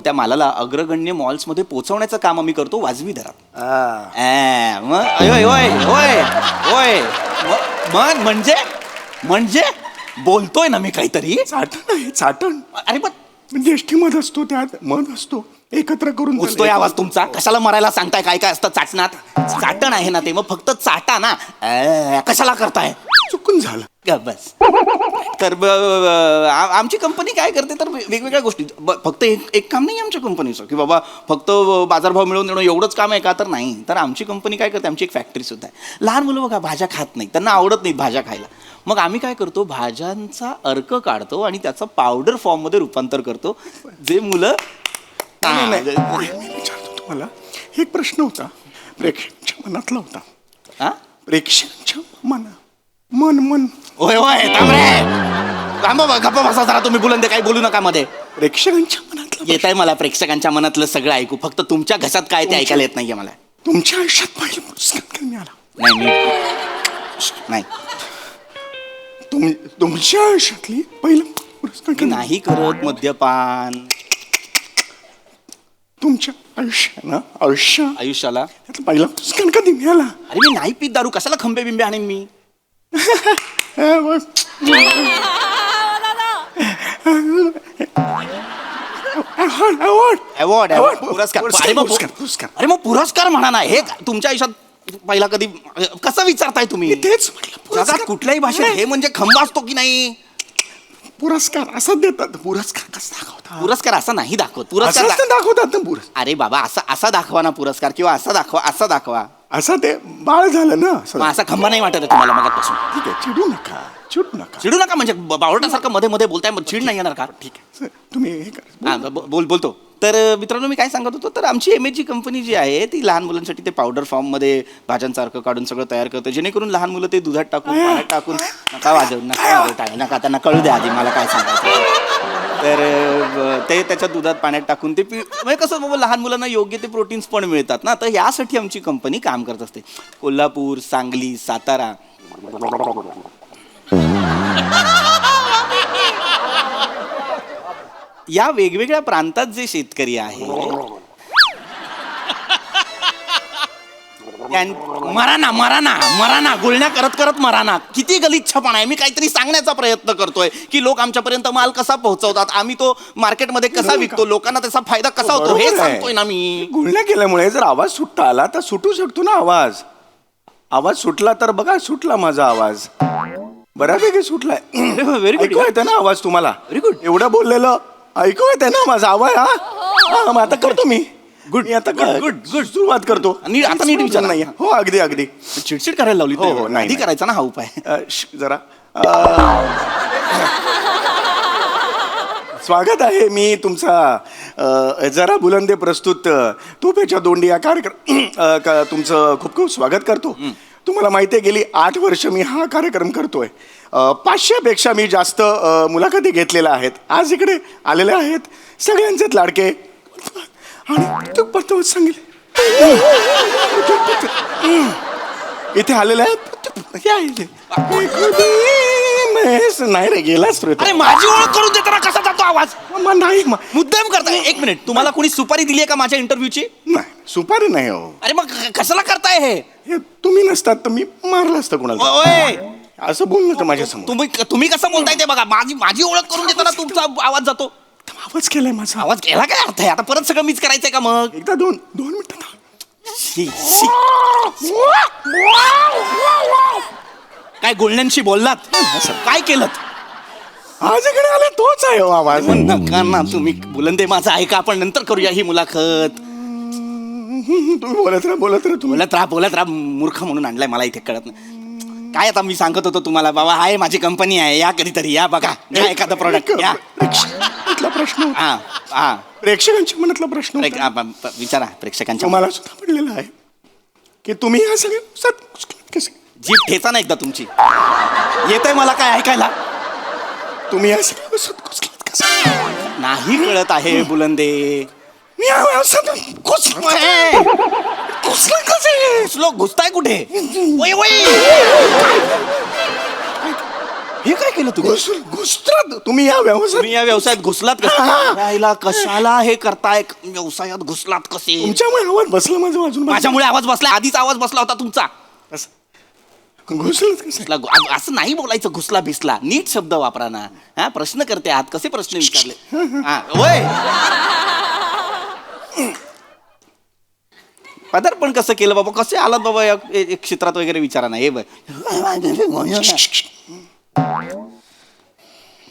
त्या मालाला अग्रगण्य मॉल्समध्ये पोहोचवण्याचं काम आम्ही करतो वाजवी दरात. म्हणजे बोलतोय ना मी काहीतरी. चाटण. अरे पण ज्येष्ठी मध असतो, त्यात मध असतो, एकत्र करून पोचतोय आवाज तुमचा. कशाला मरायला सांगताय? काय असतं चाटणात? चाटण आहे ना ते. मग फक्त चाटा ना. कशाला करताय? चुकून झालं. बस. तर आमची कंपनी काय करते, तर वेगवेगळ्या गोष्टी. फक्त एक काम नाही आमच्या कंपनीचं की बाबा फक्त बाजारभाव मिळवून देणं एवढंच काम आहे का, तर नाही. तर आमची कंपनी काय करते, आमची एक फॅक्टरी सुद्धा आहे. लहान मुलं बघा भाज्या खात नाहीत, त्यांना आवडत नाही भाज्या खायला. मग आम्ही काय करतो, भाज्यांचा अर्क काढतो आणि त्याचं पावडर फॉर्ममध्ये रूपांतर करतो, जे मुलं. मी विचारतो तुम्हाला एक प्रश्न होता, प्रेक्षकांच्या मनातला होता. प्रेक्षकांच्या मन होय गप्प बसा जरा तुम्ही. बुलंद काही बोलू नका मध्ये. प्रेक्षकांच्या मनातलं येत आहे मला प्रेक्षकांच्या मनातलं सगळं ऐकू. फक्त तुमच्या घशात काय ते ऐकायला येत नाहीये मला. तुमच्या आयुष्यात पहिले पुरस्कार कधी मिळाला? नाही तुमच्या आयुष्यातली पहिला पुरस्कार कधी? नाही करत मद्यपान. तुमच्या आयुष्याला त्यातला पहिला पुरस्कार कधी मिळाला? अरे मी नाही पीत दारू. कशाला खंबे बिंबे आणेन मी? अवॉर्ड पुरस्कार. अरे मग पुरस्कार म्हणा ना. हे तुमच्या आयुष्यात पहिला कधी, कसं विचारताय तुम्ही? तेच जगात कुठल्याही भाषेत हे म्हणजे खंबा असतो की नाही? पुरस्कार असा देतात. पुरस्कार कसा दाखवतात? पुरस्कार असा नाही दाखवत. पुरस्कार दाखवतात ना पुरस्कार. अरे बाबा असा दाखवा ना पुरस्कार, किंवा असा दाखवा. असं ते बाळ झालं ना. मग असा खंबा नाही वाटत तुम्हाला मगापासून? ठीक आहे, चिडू नका म्हणजे बावळटासारखं मध्ये बोलताय. मग चिड नाही येणार का? ठीक आहे तुम्ही हे करा. बोलतो. तर मित्रांनो मी काय सांगत होतो, तर आमची MHJ कंपनी जी आहे ती लहान मुलांसाठी ते पावडर फॉर्ममध्ये भाज्यांचा अर्क काढून सगळं तयार करतं, जेणेकरून लहान मुलं ते दुधात टाकून, पाण्यात टाकून, नका त्यांना कळू द्या आधी मला काय सांगायचं. तर ते त्याच्या दुधात पाण्यात टाकून ते म्हणजे कसं बाबा लहान मुलांना योग्य ते प्रोटीन्स पण मिळतात ना. तर यासाठी आमची कंपनी काम करत असते. कोल्हापूर, सांगली, सातारा, या वेगवेगळ्या प्रांतात जे शेतकरी आहे, मराना गुळण्या करत मराना. किती गलिच्छपणा आहे. मी काहीतरी सांगण्याचा प्रयत्न करतोय की लोक आमच्यापर्यंत माल कसा पोहोचवतात, आम्ही तो मार्केटमध्ये कसा विकतो, लोकांना त्याचा फायदा कसा होतो हे सांगतोय ना मी. गुळण्या केल्यामुळे जर आवाज सुटता आला तर सुटू शकतो ना आवाज सुटला तर बघा, सुटला माझा आवाज बऱ्यापैकी सुटलाय. ऐकू येतं ना आवाज तुम्हाला? Very good. एवढं बोललेलं ऐकू येतंय ना माझा आवाज? हा मग आता करतो मी. गुड. सुरुवात करतो. आता नीट विचार नाही. हो अगदी चिडचिड करायला लावली. हो नाही आधी करायचा ना हा उपाय. जरा स्वागत आहे. मी तुमचा जरा बुलंदे प्रस्तुत तोफेच्या दोंडी या कार्यक्रम तुमचं खूप खूप स्वागत करतो. तुम्हाला माहिती आहे गेली 8 वर्ष मी हा कार्यक्रम करतोय. 500पेक्षा मी जास्त मुलाखती घेतलेल्या आहेत. आज इकडे आलेले आहेत सगळ्यांचेच लाडके आणि परत सांगितले इथे आलेले आहेत. नाही रे गेलाच. अरे माझी ओळख करून देताना कसा जातो आवाज? नाही मुद्दाम करताय. एक मिनिट, तुम्हाला कोणी सुपारी दिली आहे का माझ्या इंटरव्ह्यूची? नाही. सुपारी नाही हो. अरे मग कशाला करताय हे? हे तुम्ही नसतात तर मी मारलं असतं कोणाला. ओय, असं बोलणं तर माझ्या समोर. तुम्ही कसं बोलताय ते बघा. माझी ओळख करून देताना तुमचा आवाज जातो. आवाज केलाय माझा. आवाज केला काय अर्थ आहे? आता परत सगळं मीच करायचंय का मग? एकदा दोन मिनिटं थांब. शी, शी. काय गुळण्यांशी बोललात? काय केलं? माझ्याकडे आला तोच आहे हो आवाज. नका ना तुम्ही बुलंदे माझं ऐका. आपण नंतर करूया ही मुलाखत. तुम्ही बोलत राहा तुम्ही. बोलत राहा. मूर्ख म्हणून आणलाय मला इथे कळत नाही. काय आता मी सांगत होतो तुम्हाला बाबा, आहे माझी कंपनी आहे, या कधीतरी या बघा, घ्या एखादं प्रॉडक्ट या. प्रेक्षकांतला प्रश्न होता. हा प्रेक्षकांच्या मनातला प्रश्न होता. विचारा प्रेक्षकांच्या. मला सुद्धा पडलेला आहे की तुम्ही या सगळ्या कसे जीभ ठेचा ना एकदा तुमची. येतंय मला काय ऐकायला? तुम्ही या सगळ्या घुसलात कसं? नाही कळत आहे बुलंदे. मी या व्यवसायात घुसला कसे? घुसताय कुठे? वय वय, हे काय केलं तुम्ही? घुसतात तुम्ही या व्यवसायात. तुम्ही या व्यवसायात घुसलात कसा? कशाला हे करताय? व्यवसायात घुसलात कसे? तुमच्यामुळे आवाज बसला माझं वाजून. माझ्यामुळे आवाज बसला? आधीच आवाज बसला होता तुमचा. घुसलात कसं? असं नाही बोलायचं घुसला भिसला. नीट शब्द वापरा ना. हा, प्रश्न करते आहात, कसे प्रश्न विचारले? हा होय. पदार्पण कसं केलं बाबा? कसे आलात बाबा या क्षेत्रात वगैरे विचारा ना. हे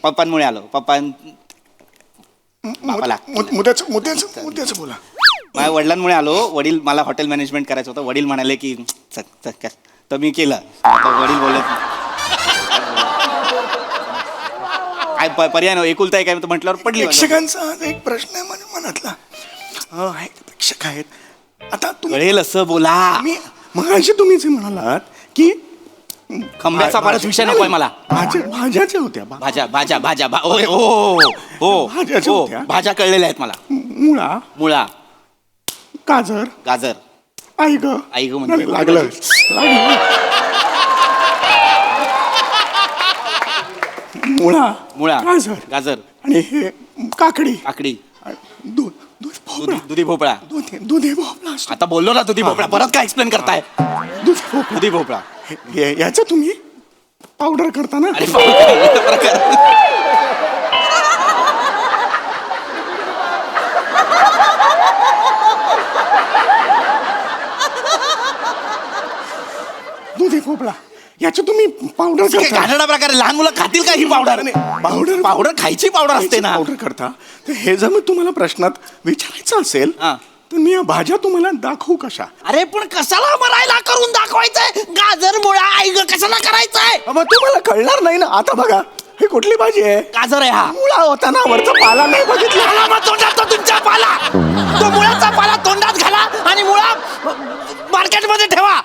पप्पांमुळे आलो. बापाला मुद्द्याचं बोला. माझ्या वडिलांमुळे आलो. वडील, मला हॉटेल मॅनेजमेंट करायचं होतं. वडील म्हणाले की चल तर मी केलं. आता वडील बोलत काय पर्याय नाही, एकुलता काय म्हटल्यावर पडली. प्रेक्षकांचा आज एक प्रश्न आहे माझ्या मनातला. प्रेक्षक आहेत आता. कळेल असं बोला. मगाशी तुम्ही जे म्हणालात की खंब्याचा फारच विषय नकोय मला. भाज्याच्या होत्या. भाज्या हो, भाज्या कळलेल्या आहेत मला. मुळा, गाजर. आई ग म्हणजे लागलं. मुळा गाजर आणि हे काकडी. दुधी भोपळा. दुधी भोपळा. आता बोललो ना दुधी भोपळा. परत काय एक्सप्लेन करताय? दुधी भोपळा याचं तुम्ही पावडर करता ना? दुधी भोपळा याचं तुम्ही पावडर करता? घाणेरडा प्रकार. लहान मुलं खातील का ही पावडर? पावडर खायची पावडर असते ना. पावडर करता तर हे जर मी तुम्हाला प्रश्नात विचारायचं असेल तर मी या भाज्या तुम्हाला दाखवू कशा? अरे पण कशाला मरायला करून दाखवायचंय? गाजर मुळा आई ग कशाला करायचंय? मग तुम्हाला कळणार नाही ना. आता बघा ही कुठली भाजी आहे? गाजर आहे. हा मुळा होता ना, वरचा पाला नाही बघितला? मग तोंडात तो तुमच्या पाला, तो मुळाचा पाला तोंडात घाला आणि मुळा मार्केटमध्ये ठेवा.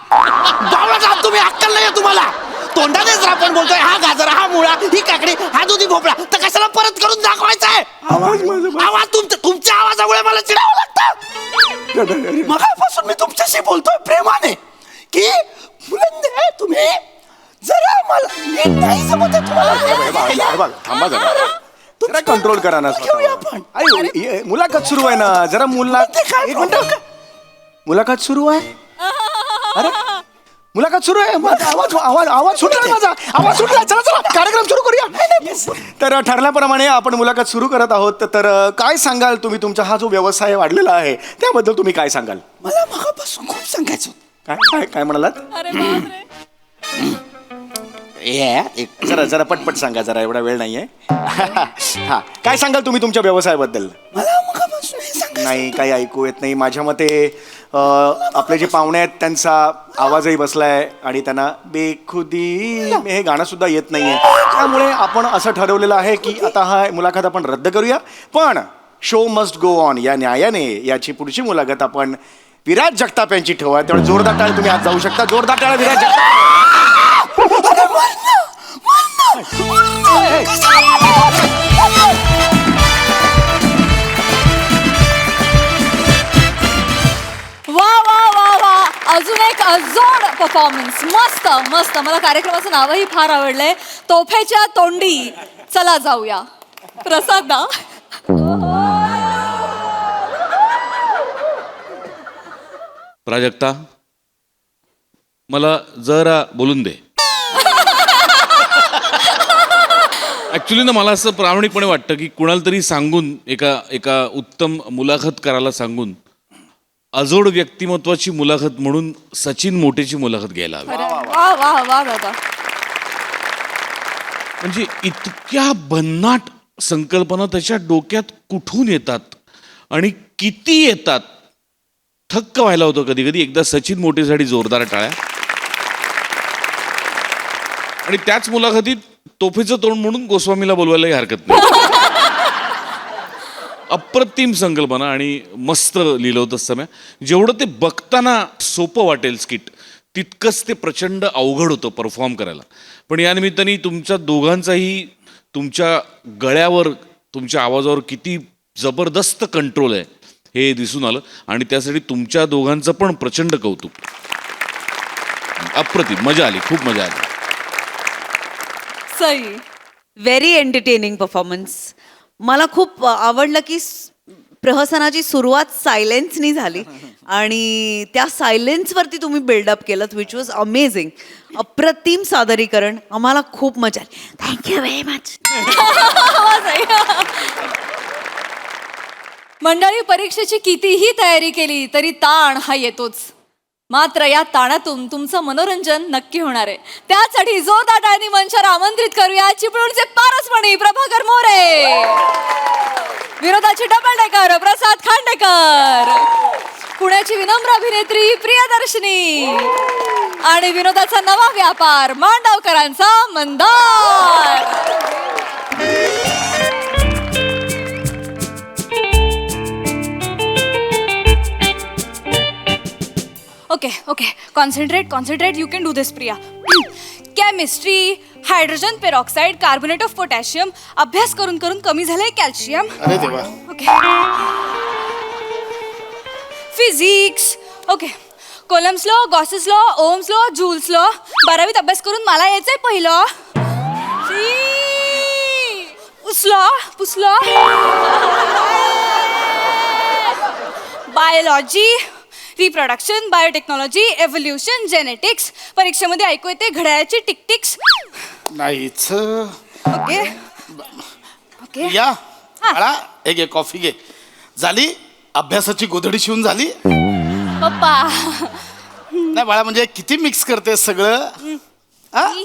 बावळा तुम्ही अक्कल नाही तुम्हाला. तोंडानेच आपण बोलतोय हा गाजर, हा मुळा, ही काकडी, हा दुधी भोपळा. तर कशाला परत करून दाखवायचंय? आवाज तुमच्या आवाजामुळे मला चिडावं लागतं. मगापासून मी तुमच्याशी बोलतोय प्रेमाने की बुलंदे तुम्ही जरा मला नाही समजत तुम्हाला. थांबा जरा कंट्रोल करा ना. मुलाखत सुरू आहे ना. जरा मुलाखत सुरू आहे. अरे मुलाखत सुरू आहे. आवाज सुटला माझा. आवाज सुटला. चला कार्यक्रम सुरू करूया. तर ठरल्याप्रमाणे आपण मुलाखत सुरू करत आहोत. तर काय सांगाल तुम्ही? तुमचा हा जो व्यवसाय वाढलेला आहे त्याबद्दल तुम्ही काय सांगाल? मला मगापासून खूप सांगायचं. काय म्हणालात? जरा पटपट सांगा. जरा एवढा वेळ नाहीये. हा काय सांगाल तुम्ही तुमच्या व्यवसायाबद्दल? मला मगापासून नाही काही ऐकू येत नाही. माझ्या मते आपले जे पाहुणे आहेत त्यांचा आवाजही बसलाय आणि त्यांना बेखुदी हे गाणं सुद्धा येत नाहीये. त्यामुळे आपण असं ठरवलेलं आहे की आता हा मुलाखत आपण रद्द करूया. पण शो मस्ट गो ऑन या न्यायाने याची पुढची मुलाखत आपण विराज जगताप यांची ठेवा. तेवढं जोरदार टाळ्या तुम्ही आज जाऊ शकता. जोरदार टाळ्या विराज जगताप. वा अजून एक अजोड परफॉर्मन्स. मस्त. मला कार्यक्रमाचं नावही फार आवडलंय. तोफेच्या तोंडी. चला जाऊया. प्रसाद ना प्राजक्ता मला जरा बोलून दे. ऍक्च्युली ना मला असं प्रामाणिकपणे वाटतं की कुणाला तरी सांगून एका उत्तम मुलाखत करायला सांगून अजोड व्यक्तिमत्वाची मुलाखत म्हणून सचिन मोटेची मुलाखत घ्यायला हवी. वा वा वा दादा. म्हणजे इतक्या भन्नाट संकल्पना त्याच्या डोक्यात कुठून येतात आणि किती येतात, थक्क व्हायला होतं कधी कधी. एकदा सचिन मोटेसाठी जोरदार टाळ्या. आणि त्याच मुलाखतीत तोफेचं तोंड म्हणून गोस्वामीला बोलवायलाही हरकत नाही. अप्रतिम संकल्पना आणि मस्त लिहिलं होतं समय. जेवढं ते बघताना सोपं वाटेल स्किट, तितकंच ते प्रचंड अवघड होतं परफॉर्म करायला. पण या निमित्ताने तुमच्या दोघांचाही तुमच्या गळ्यावर, तुमच्या आवाजावर किती जबरदस्त कंट्रोल आहे हे दिसून आलं. आणि त्यासाठी तुमच्या दोघांचं पण प्रचंड कौतुक. अप्रतिम, मजा आली, खूप मजा आली. सई. Very entertaining performance. मला खूप आवडलं की प्रहसनाची सुरुवात सायलेन्सनी झाली आणि त्या सायलेन्सवरती तुम्ही बिल्डअप केलं, विच वॉज अमेझिंग. अप्रतिम सादरीकरण. आम्हाला खूप मजा आली. Thank you very much. मंडळी, परीक्षेची कितीही तयारी केली तरी ताण हा येतोच. मात्र या ताणातून तुमचं मनोरंजन नक्की होणार आहे. त्यासाठी जोरदार टाळ्यांनी मंचावर आमंत्रित करूया चिपळूणचे पारसमणी प्रभाकर मोरे, विनोदाची डबल डेकर प्रसाद खांडेकर, पुण्याची विनम्र अभिनेत्री प्रियदर्शनी आणि विनोदाचा नवा व्यापार मांडवकरांचा Mandar. Okay okay, concentrate, you can do this Priya. Chemistry, hydrogen peroxide, carbonate of potassium, अभ्यास करून करून कमी झालंय कॅल्शियम. अरे देवा. Okay. Physics, okay. Coulomb's law, Gauss's law, Ohm's law, Joule's law. 12वीत अभ्यास करून मला यायचंय पहिलं. पुसलॉ. Biology, reproduction, biotechnology, evolution, genetics. परीक्षेमध्ये ऐकू येते घड्याळाची टिकटिक्स. नाहीच. Okay okay. या बाळा, हे घे कॉफी घे. झाली अभ्यासाची गोधडी शिवून झाली. पप्पा, नाही बाळा, म्हणजे किती मिक्स करते सगळं.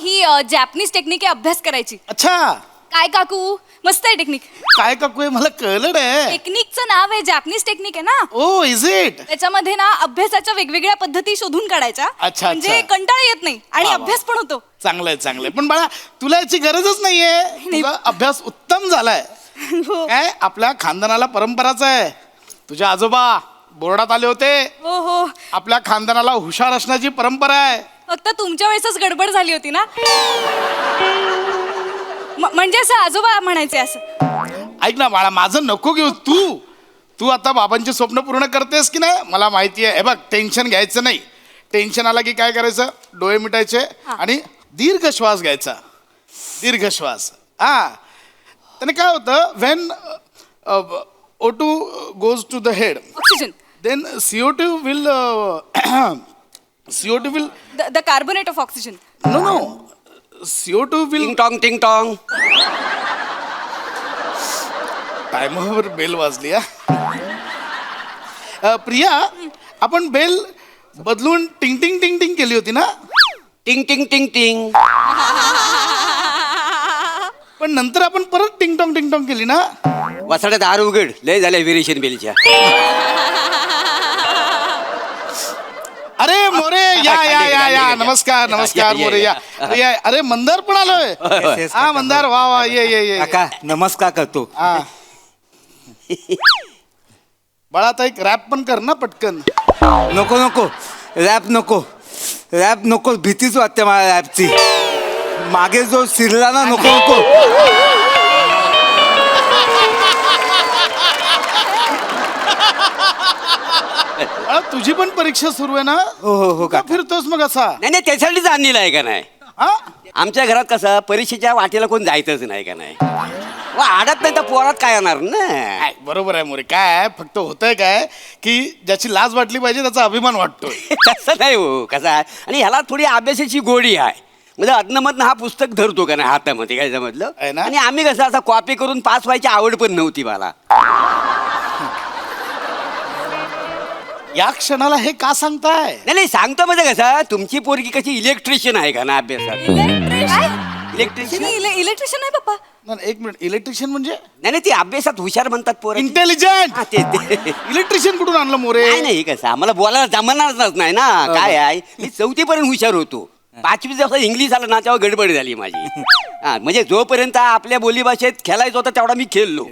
ही जॅपनीज टेक्निक आहे अभ्यास करायची. अच्छा, काय काकू, मस्त आहे टेक्निक. काय काकू आहे मला कळलं नाही. टेक्निकचं नाव आहे जॅपनीज टेक्निक आहे ना. Oh is it. त्याच्यामध्ये ना अभ्यासाच्या वेगवेगळ्या पद्धती शोधून काढायच्या. अच्छा. म्हणजे कंटाळा येत नाही आणि वा, वा. अभ्यास पण होतो. चांगलंय. पण बाळा, तुला याची गरजच नाहीये. तुझा अभ्यास उत्तम झालाय. हो काय आपल्या खानदानाला परंपराच आहे. तुझे आजोबा बोर्डात आले होते. हो हो. आपल्या खानदानाला हुशार असण्याची परंपरा आहे. फक्त तुमच्या वेळेसच गडबड झाली होती ना. म्हणजे असं आजोबा म्हणायचे असं. ऐक ना बाळा, माझं नको घेऊ. तू आता बाबांचे स्वप्न पूर्ण करतेस की नाही मला माहिती आहे. हे बघ, टेन्शन घ्यायचं नाही. टेन्शन आला की काय करायचं, डोळे मिटायचे आणि दीर्घ श्वास घ्यायचा. दीर्घ श्वास. त्याने काय होतं, when O2 goes to the head, oxygen, then CO2 will the carbonate of oxygen. no CO2 will टिंग टॉंग. टायमावर बेल वाजली. प्रिया, आपण बेल बदलून टिंग टिंग टिंग टिंग केली होती ना. टिंग. पण नंतर आपण परत टिंग टॉंग केली ना. वसाड्या दार उघड, लय झाल्या व्हेरिएशन बेलच्या. अरे मोरे, या. नमस्कार मोरे, या. अरे मंदार पण आलोय. मंदार, वा ये. काका नमस्कार करतो. बाळा, आता एक रॅप पण कर ना पटकन. नको रॅप नको, भीतीच वाटते मला रॅपची. मागे जो शिरला ना, नको. तुझी पण परीक्षा सुरू आहे ना. हो का फिरतोस मग असा. नाही त्यासाठीच आणलेला आहे का नाही. आमच्या घरात कसं परीक्षेच्या वाटेला कोण जायचंच नाही का नाही आडत नाही तर पोरात काय येणार ना. काय, बरोबर आहे मोरे. काय फक्त होतंय काय की ज्याची लाज वाटली पाहिजे त्याचा अभिमान वाटतोय. तसं नाही हो कसं आहे आणि ह्याला थोडी अभ्यासाची गोडी आहे म्हणजे अदनमधनं हा पुस्तक धरतो का नाही हातामध्ये काय समजलं आहे ना? आणि आम्ही कसं असं कॉपी करून पास व्हायची आवड पण नव्हती मला. या क्षणाला हे का सांगताय? नाही सांगतो म्हणजे कसं तुमची पोरगी कशी इलेक्ट्रिशियन आहे का ना अभ्यासात. इलेक्ट्रिशियन इलेक्ट्रिशियन नाही पप्पा. नाही, एक मिनिट. इलेक्ट्रिशियन म्हणजे नाही ती अभ्यासात हुशार म्हणतात पोरं. इंटेलिजंट. ते इलेक्ट्रिशियन कुठून आणलं मोरे? नाही कसं आम्हाला बोलायला जमणारच नाही ना. काय आहे मी 4थी पर्यंत हुशार होतो. 5वी जेव्हा इंग्लिश आलं ना तेव्हा गडबड झाली माझी. हा म्हणजे जोपर्यंत आपल्या बोलीभाषेत खेळायचं होतं तेवढा मी खेळलो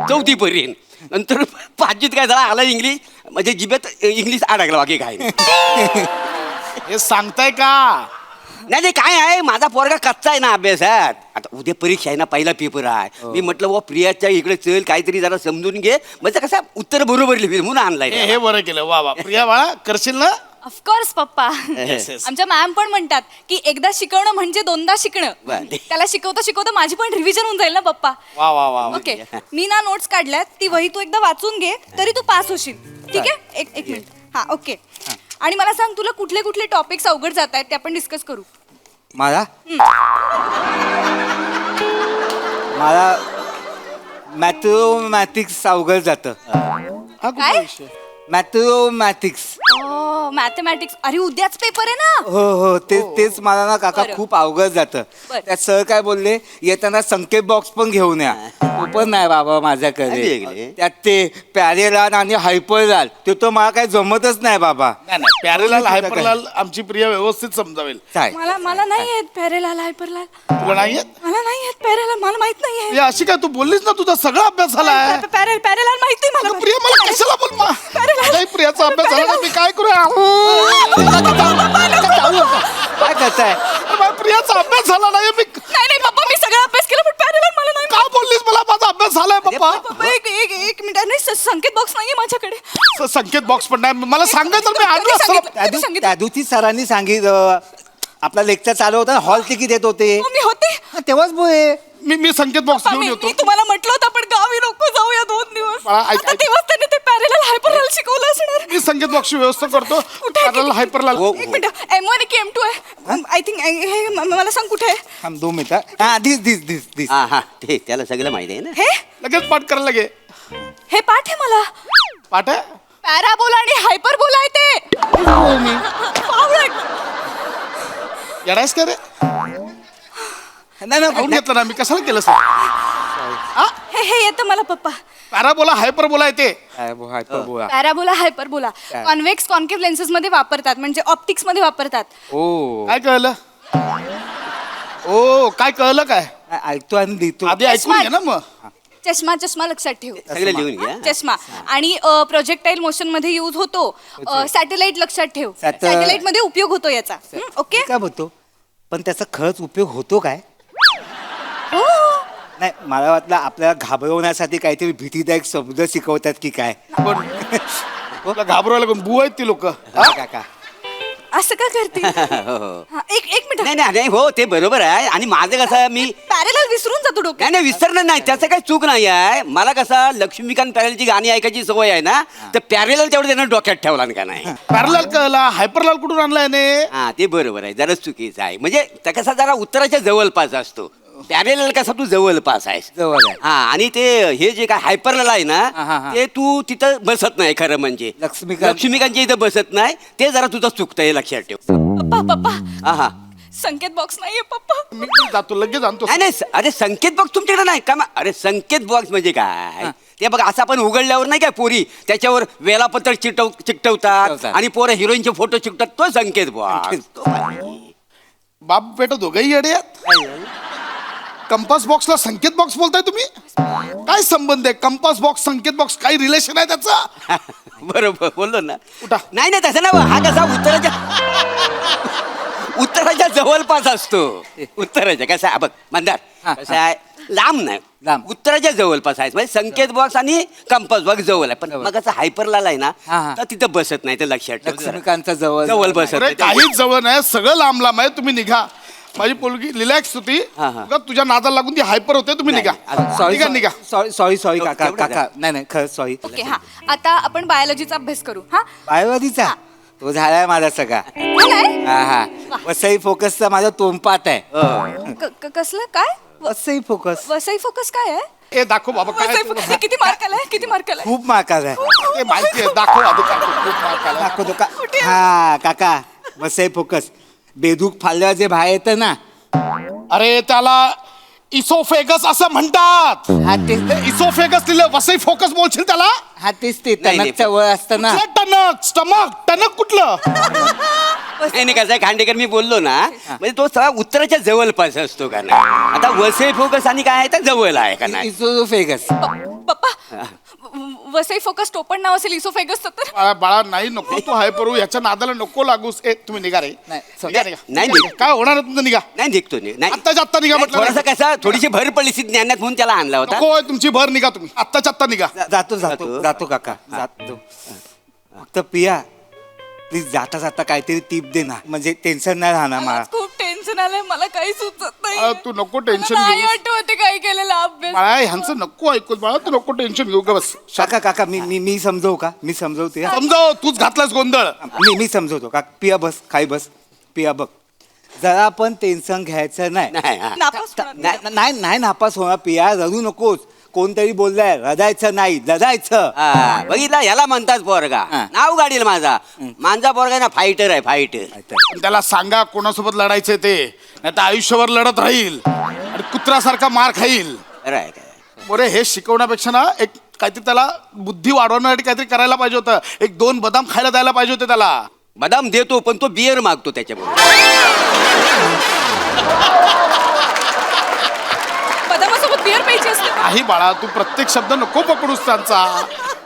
4थी पर्यंत. नंतर 5वीत काय झालं आलं इंग्लिश म्हणजे जिभेत इंग्लिश अडकला बाकी काय नाही. हे सांगताय का? नाही काय आहे माझा पोरगा कच्चा आहे ना अभ्यासात. आता उद्या परीक्षा आहे ना पहिला पेपर आहे. मी म्हटलं वा प्रियाच्या इकडे चल काहीतरी जरा समजून घे म्हणजे कसं उत्तर बरोबर लिहिल म्हणून आणलाय. हे बरं केलं. वा वा. प्रिया बाळा करशील ना? ऑफकोर्स पप्पा. Yes, yes. आमच्या मॅम पण म्हणतात की एकदा शिकवणं म्हणजे दोनदा शिकणं. बरं. त्याला शिकवता शिकवता माझी पण रिव्हिजन होऊन जाईल ना पप्पा. वा वा वा. ओके मी ना नोट्स काढल्यात ती वही तू एकदा वाचून घे तरी तू पास होशील. ठीक आहे एक मिनिट. हा ओके. आणि मला सांग तुला कुठले कुठले टॉपिक्स अवघड जात आहेत ते आपण डिस्कस करू. मला मॅथमॅटिक्स अवघड जातं. हा कुठला काय? विषय? मॅथमॅटिक्स. मॅथमॅटिक्स. अरे उद्याच पेपर आहे ना. हो तेच मला ना काका बरं. खूप अवघड जातं. बरं. त्यात सर काय बोलले येताना संकेत बॉक्स पण घेऊन या. तो पण नाही बाबा अरे माझ्याकडे. वेगळे. त्यात ते पॅरेलाल आणि हायपरलाल ते तर मला काही जमतच नाही बाबा. नाही नाही, प्यारेलाल हायपरलाल आमची प्रिया व्यवस्थित समजावेल. काय मला नाही येत पॅरेलाल हायपरलाल. तुला नाही येत? मला नाही येत पॅरेलाल. मला माहित नाही हे अशी काय तू बोललीस ना तुझा सगळा अभ्यास झालाय. पॅरेलाल माहिती अगं मला. प्रिया मला कशाला बोल नाही प्रियाचा अभ्यास झाला ना, मी काय करू? काय करताय? प्रियाचा अभ्यास झाला नाही मी. नाही पप्पा मी सगळा अभ्यास केला पण पॅरेलाल मला नाही. का बोललीस मला? माझा अभ्यास झालाय पप्पा. पप्पा एक मिनिट. नाही संकेत बॉक्स नाहीये माझ्याकडे. संकेत बॉक्स पण नाही. मला सांगायचं मी आणलं असतं. त्या दिवशी सरांनी सांगितलं आपला लेक्चर चालू होता हॉल तिकीट देत होते. मी होते. तेव्हाच बोले मी संकेत बॉक्स घेऊन येतो. मी तुम्हाला म्हटलं होतं पण गावी नको जाऊया 2 दिवस. मला ऐक- आता तेव्हाच त्याने ते पॅरेलाल हायपरलाल शिकवलं असणार. मी संकेत बॉक्सची व्यवस्था करतो. कुठे आहे? पॅरेलाल हायपरलाल. एक मिनिट. M1 की M2 आहे आय थिंक. हे मला सांग कुठे आहे? 2 मिनिटं. हा दिस हा ते त्याला सगळं माहिती आहे ना. हे लगेच पाठ करायला लागे. हे पाठ आहे मला. पाठ आहे? पॅराबोला आणि हायपरबोला आहे ते. पावळट. येडायस का रे? नाही पाहून घेतलं ना मी. कशाला केलं सर? हे येतं मला पप्पा. पॅराबोला हायपरबोला आहे ते. बोला. Parabola hyperbola convex concave lenses मध्ये वापरतात म्हणजे ऑप्टिक्स मध्ये वापरतात. ओ काय कळलं? ओ काय कळलं काय? ऐकतो आणि देतो. आधी ऐकून घे ना मग. चष्मा लक्षात ठेव. सगळं लिहून घ्या. चष्मा आणि प्रोजेक्टाईल मोशन मध्ये यूज होतो. सॅटेलाइट लक्षात ठेव. Satellite. सॅटेलाइट मध्ये उपयोग होतो याचा. ओके. काय बोलतो पण त्याचा खरंच उपयोग होतो काय? हो. नाही मला वाटलं आपल्याला घाबरवण्यासाठी काहीतरी भीतीदायक शब्द शिकवतात की काय. पण तुला घाबरवायला कोण? बू आहेत ती लोक. काका असं का करते? हो. एक मिनिट. नाही हो ते बरोबर आहे आणि माझं कसं मी पॅरेलाल विसरून जातो डोक्यात. नाही विसरणार नाही त्याचं काही चूक नाही आहे. मला कसं लक्ष्मीकांत पॅरेलची गाणी ऐकायची सवय आहे ना तर पॅरेलल तेवढं त्यानं डोक्यात ठेवला का नाही. पॅरलाल कळला. हायपरलाल कुठून आणलाय ने? हा ते बरोबर आहे जरा चुकीचं आहे म्हणजे त्या कसा जरा उत्तराच्या जवळपास असतो. पॅरेलल कसा तू जवळपास आहेस. जवळ आहे. हा आणि ते हे जे काय हायपरलाल आहे हा. ना ते तू तिथं बसत नाही खरं म्हणजे लक्ष्मीकांतच्या इथं बसत नाही. ते जरा तुझं चुकतंय लक्षात ठेव. पप्पा हा संकेत बॉक्स नाहीये पप्पा. मी जातो लगेच आणतो. नाही अरे संकेत बॉक्स तुमच्याकडे नाही का? अरे संकेत बॉक्स म्हणजे काय ते बघा असं आपण उघडल्यावर नाही काय पोरी त्याच्यावर वेळापत्रक चिकटवतात आणि पोरं हिरोईनचे फोटो चिकटतात तो संकेत बॉक्स. बाप बेटा दोघंही येडे आहेत. कंपास बॉक्सला संकेत बॉक्स बोलताय तुम्ही? काय संबंध आहे? कंपास बॉक्स संकेत बॉक्स काही रिलेशन आहे त्याचा? बरोबर बोललो ना. उठा. नाही तसं ना हा कसा उत्तराच्या जवळपास असतो. उत्तराच्या कसा आहे बघ मंदार कसं आहे लांब नाही लांब. उत्तराच्या जवळपास आहे म्हणजे संकेत बॉक्स आणि कंपास बॉक्स जवळ आहे पण मग असं हायपरलाल आहे ना तर तिथं बसत नाही तर लक्षात ठेव. लक्ष्मीकांतचा जवळ जवळ बसत अरे नाही. काहीच जवळ नाही. सगळं लांब लांब आहे. तुम्ही निघा. माझी पोलगी रिलॅक्स होती हा, हा. उगाच तुझ्या नादाला लागून ती हायपर होते. तुम्ही निघा निघा निघा. सॉरी काका काका नाही खरंच सॉरी. ओके हा आता आपण बायोलॉजीचा अभ्यास करू हा बायोवादीचा तो झालाय माझा सगळा. झालाय? हा वसई फोकसचा माझा तोंडपाठ आहे. कसलं काय वसई फोकस वसई फोकस काय आहे? ए दाखव बाबा काय वसई फोकस किती मार्क आलाय किती मार्क आलाय? खूप मार्काच आहे. ते माहिती आहे. दाखव आधी काय खूप मार्क आला. दाखवतो का हा काका वसई फोकस बेदूक फाडल्यावर जे बाहेर येतं ना. अरे त्याला इसोफेगस असं म्हणतात. हा तेच इसोफेगस दिलं वसई फोकस बोलशील त्याला. हा तेच ते नाही, टणकचं वळ असतं ना. कुठलं टणक स्टमक टणक कुठलं. नाही कसं आहे खांडेकर मी बोललो ना म्हणजे तो सगळा उत्तराच्या जवळपास असतो का नाही. आता वसई फोकस आणि काय आहे तर जवळ आहे का नाही. इसोफेगस पप्पा वसई फोकस टोपण नाव असेल इसोफेगस तर बाळा नाही नको तू हायपर याच्या नादाला नको लागूस. ए तुम्ही निघा रे. निघा निघा. नाही निघ. काय होणार आहे तुमचं निघा. नाही निघतो नाही आत्ताच्या आत्ता निघा म्हटलं. थोडासा कसा थोडीशी भर पडली ज्ञानात म्हणून त्याला आणला होता. नको तुमची भर निघा तुम्ही आत्ताच्या आत्ता निघा. जातो काका जातो. फक्त पिया प्लीज जाता जाता काहीतरी टीप दे ना म्हणजे टेन्शन नाही राहणार मला. खूप टेन्शन आलंय मला काही सुचत बाळा, नाही. तू नको टेन्शन नाही घेऊ. आठवते काही केलेला अभ्यास. बाळा ह्यांचं नको ऐकू. बाळा तू नको टेन्शन घेऊ का बस. काका मी समजवू का मी समजवते हा. समजाव तूच घातलास गोंधळ. मी समजवतो का पिया बस खाई बस पिया बघ जरा पण टेन्शन घ्यायचं नाही. नाही हा. नापास होणार. नाही नापास होणार पिया रडू नकोस. कोणतरी बोललाय रडायचं नाही जगायचं. हा, बघितला याला म्हणतात पोरगा. हा. नाव गाडील माझा पोरगा ना फायटर आहे फायटर. पण त्याला सांगा कोणासोबत लढायचंय ते नाही तर आयुष्यभर लढत राहील आणि कुत्रासारखा मार खाईल. बरे हे शिकवण्यापेक्षा ना एक काहीतरी त्याला बुद्धी वाढवण्यासाठी काहीतरी करायला पाहिजे होतं. एक 2 बदाम खायला द्यायला पाहिजे होते त्याला. बदाम देतो पण तो बियर मागतो त्याच्याबरोबर. बदामासोबत बिअर प्यायची असते. नाही बाळा तू प्रत्येक शब्द नको पकडूस त्यांचा.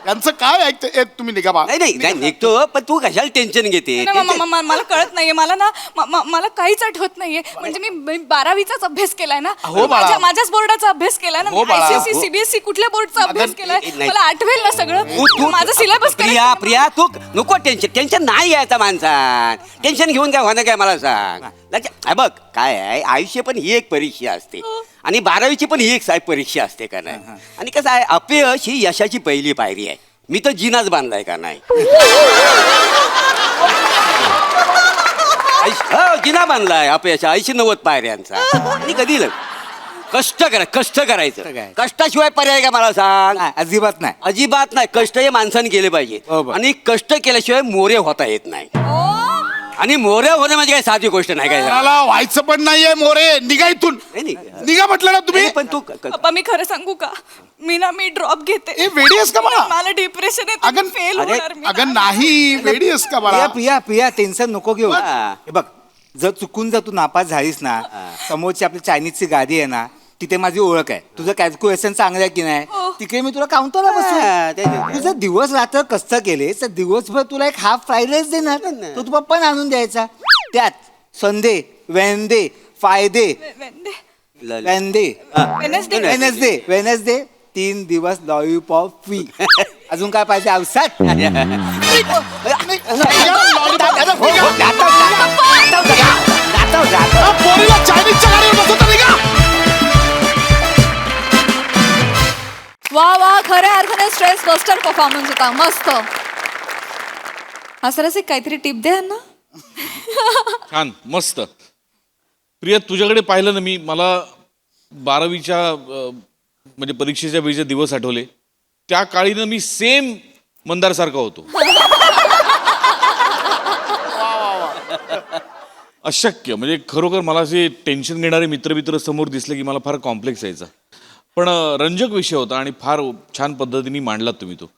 त्यांचं काय ऐकतं. तुम्ही निघा बा. नाही निघतो पण तू कशाला टेन्शन घेते. मला कळत नाहीये मला ना मला काहीच आठवत नाहीये. म्हणजे मी 12वीचाच अभ्यास केलाय ना. हो बाळा. माझ्याच बोर्डाचा अभ्यास केलाय ना. हो बाळा. ICSE हो. CBSE कुठल्या बोर्डचा अभ्यास केलाय नाही. मला आठवेल ना सगळं. तू माझा सिलेबस प्रिया तू नको टेन्शन नाही घ्यायचं माणसान. टेन्शन घेऊन काय होणं काय मला सांग. हे बघ काय आहे आयुष्य पण ही एक परीक्षा असते आणि 12वीची पण ही एक परीक्षा असते का नाही. आणि कसं आहे अपयश ही यशाची पहिली पायरी आहे. मी तर जिनाच बांधलाय का नाही. जिना बांधलाय अपयश 80-90 पायऱ्यांचा. आणि कधी कष्ट करायचं. कष्टाशिवाय पर्याय का मला सांग. अजिबात नाही. अजिबात नाही. कष्ट हे माणसाने केले पाहिजे आणि कष्ट केल्याशिवाय मोरे होता येत नाही. आणि मोरे होणं म्हणजे काय साधी गोष्ट नाही काय. मला व्हायचं पण नाहीये मोरे. निघा इथून. निघा म्हटलं ना तुम्ही. पण तू पप्पा मी खरं सांगू का मी ड्रॉप घेते. ए वेडी आहेस का बाळा. मला डिप्रेशन येतं. अगं फेल होणार मी. अगं नाही वेडी आहेस का बाळा. पिया टेन्शन नको घेऊ. हा. हे बघ जर तू नापास झालीस ना समोरची आपली चायनीजची गाडी आहे ना तिथे माझी ओळख आहे. तुझं कॅल्क्युलेशन चांगलं आहे की नाही तिकडे मी तुला काउंटरला बसू. तुझं दिवस रात्र कष्ट केले तर दिवसभर तुला एक हाफ फ्राईड राईस देणार तो तू पप्पा आणून द्यायचा. त्यात संडे वेनडे फ्रायडे वेनसडे 3 दिवस लॉलीपॉप फ्री. अजून काय पाहिजे औषध. पोरीला चायनीजच्या गाडीवर बसवता निघा. वा खऱ्या अर्थाने स्ट्रेस बस्टर परफॉर्मन्स होता. मस्त. असं रसिक काहीतरी टिप द्या ना. छान मस्त. प्रिया तुझ्याकडे पाहिलं ना मी मला 12वीच्या म्हणजे परीक्षेच्या वेळीचे दिवस आठवले. त्या काळीनं मी सेम मंदारसारखा होतो. अशक्य म्हणजे खरोखर मला असे टेन्शन घेणारे मित्र समोर दिसले की मला फार कॉम्प्लेक्स यायचा. पण रंजक विषय होता आणि फार छान पद्धतीने मांडलात तुम्ही तो.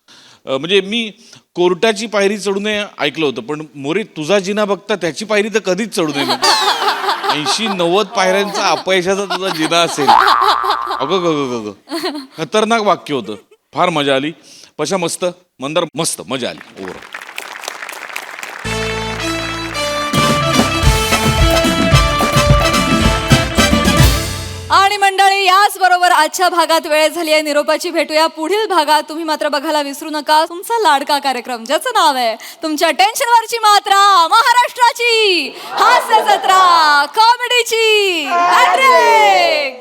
म्हणजे मी कोर्टाची पायरी चढू नये ऐकलं होतं पण मोरे तुझा जिना बघता त्याची पायरी तर कधीच चढू नये. 80-90 पायऱ्यांचा अपयशाचा तुझा जिना असेल. अगं खतरनाक वाक्य होतं. फार मजा आली. पशा मस्त मंदार मस्त मजा आली. ओव्हर. आणि मंडळी याच बरोबर आजच्या भागात वेळ झाली आहे निरोपाची. भेटूया पुढील भागात. तुम्ही मात्र बघायला विसरू नका तुमचा लाडका कार्यक्रम ज्याचं नाव आहे तुमच्या टेन्शनवरची मात्रा महाराष्ट्राची हास्य जत्रा कॉमेडीची हॅट्रिक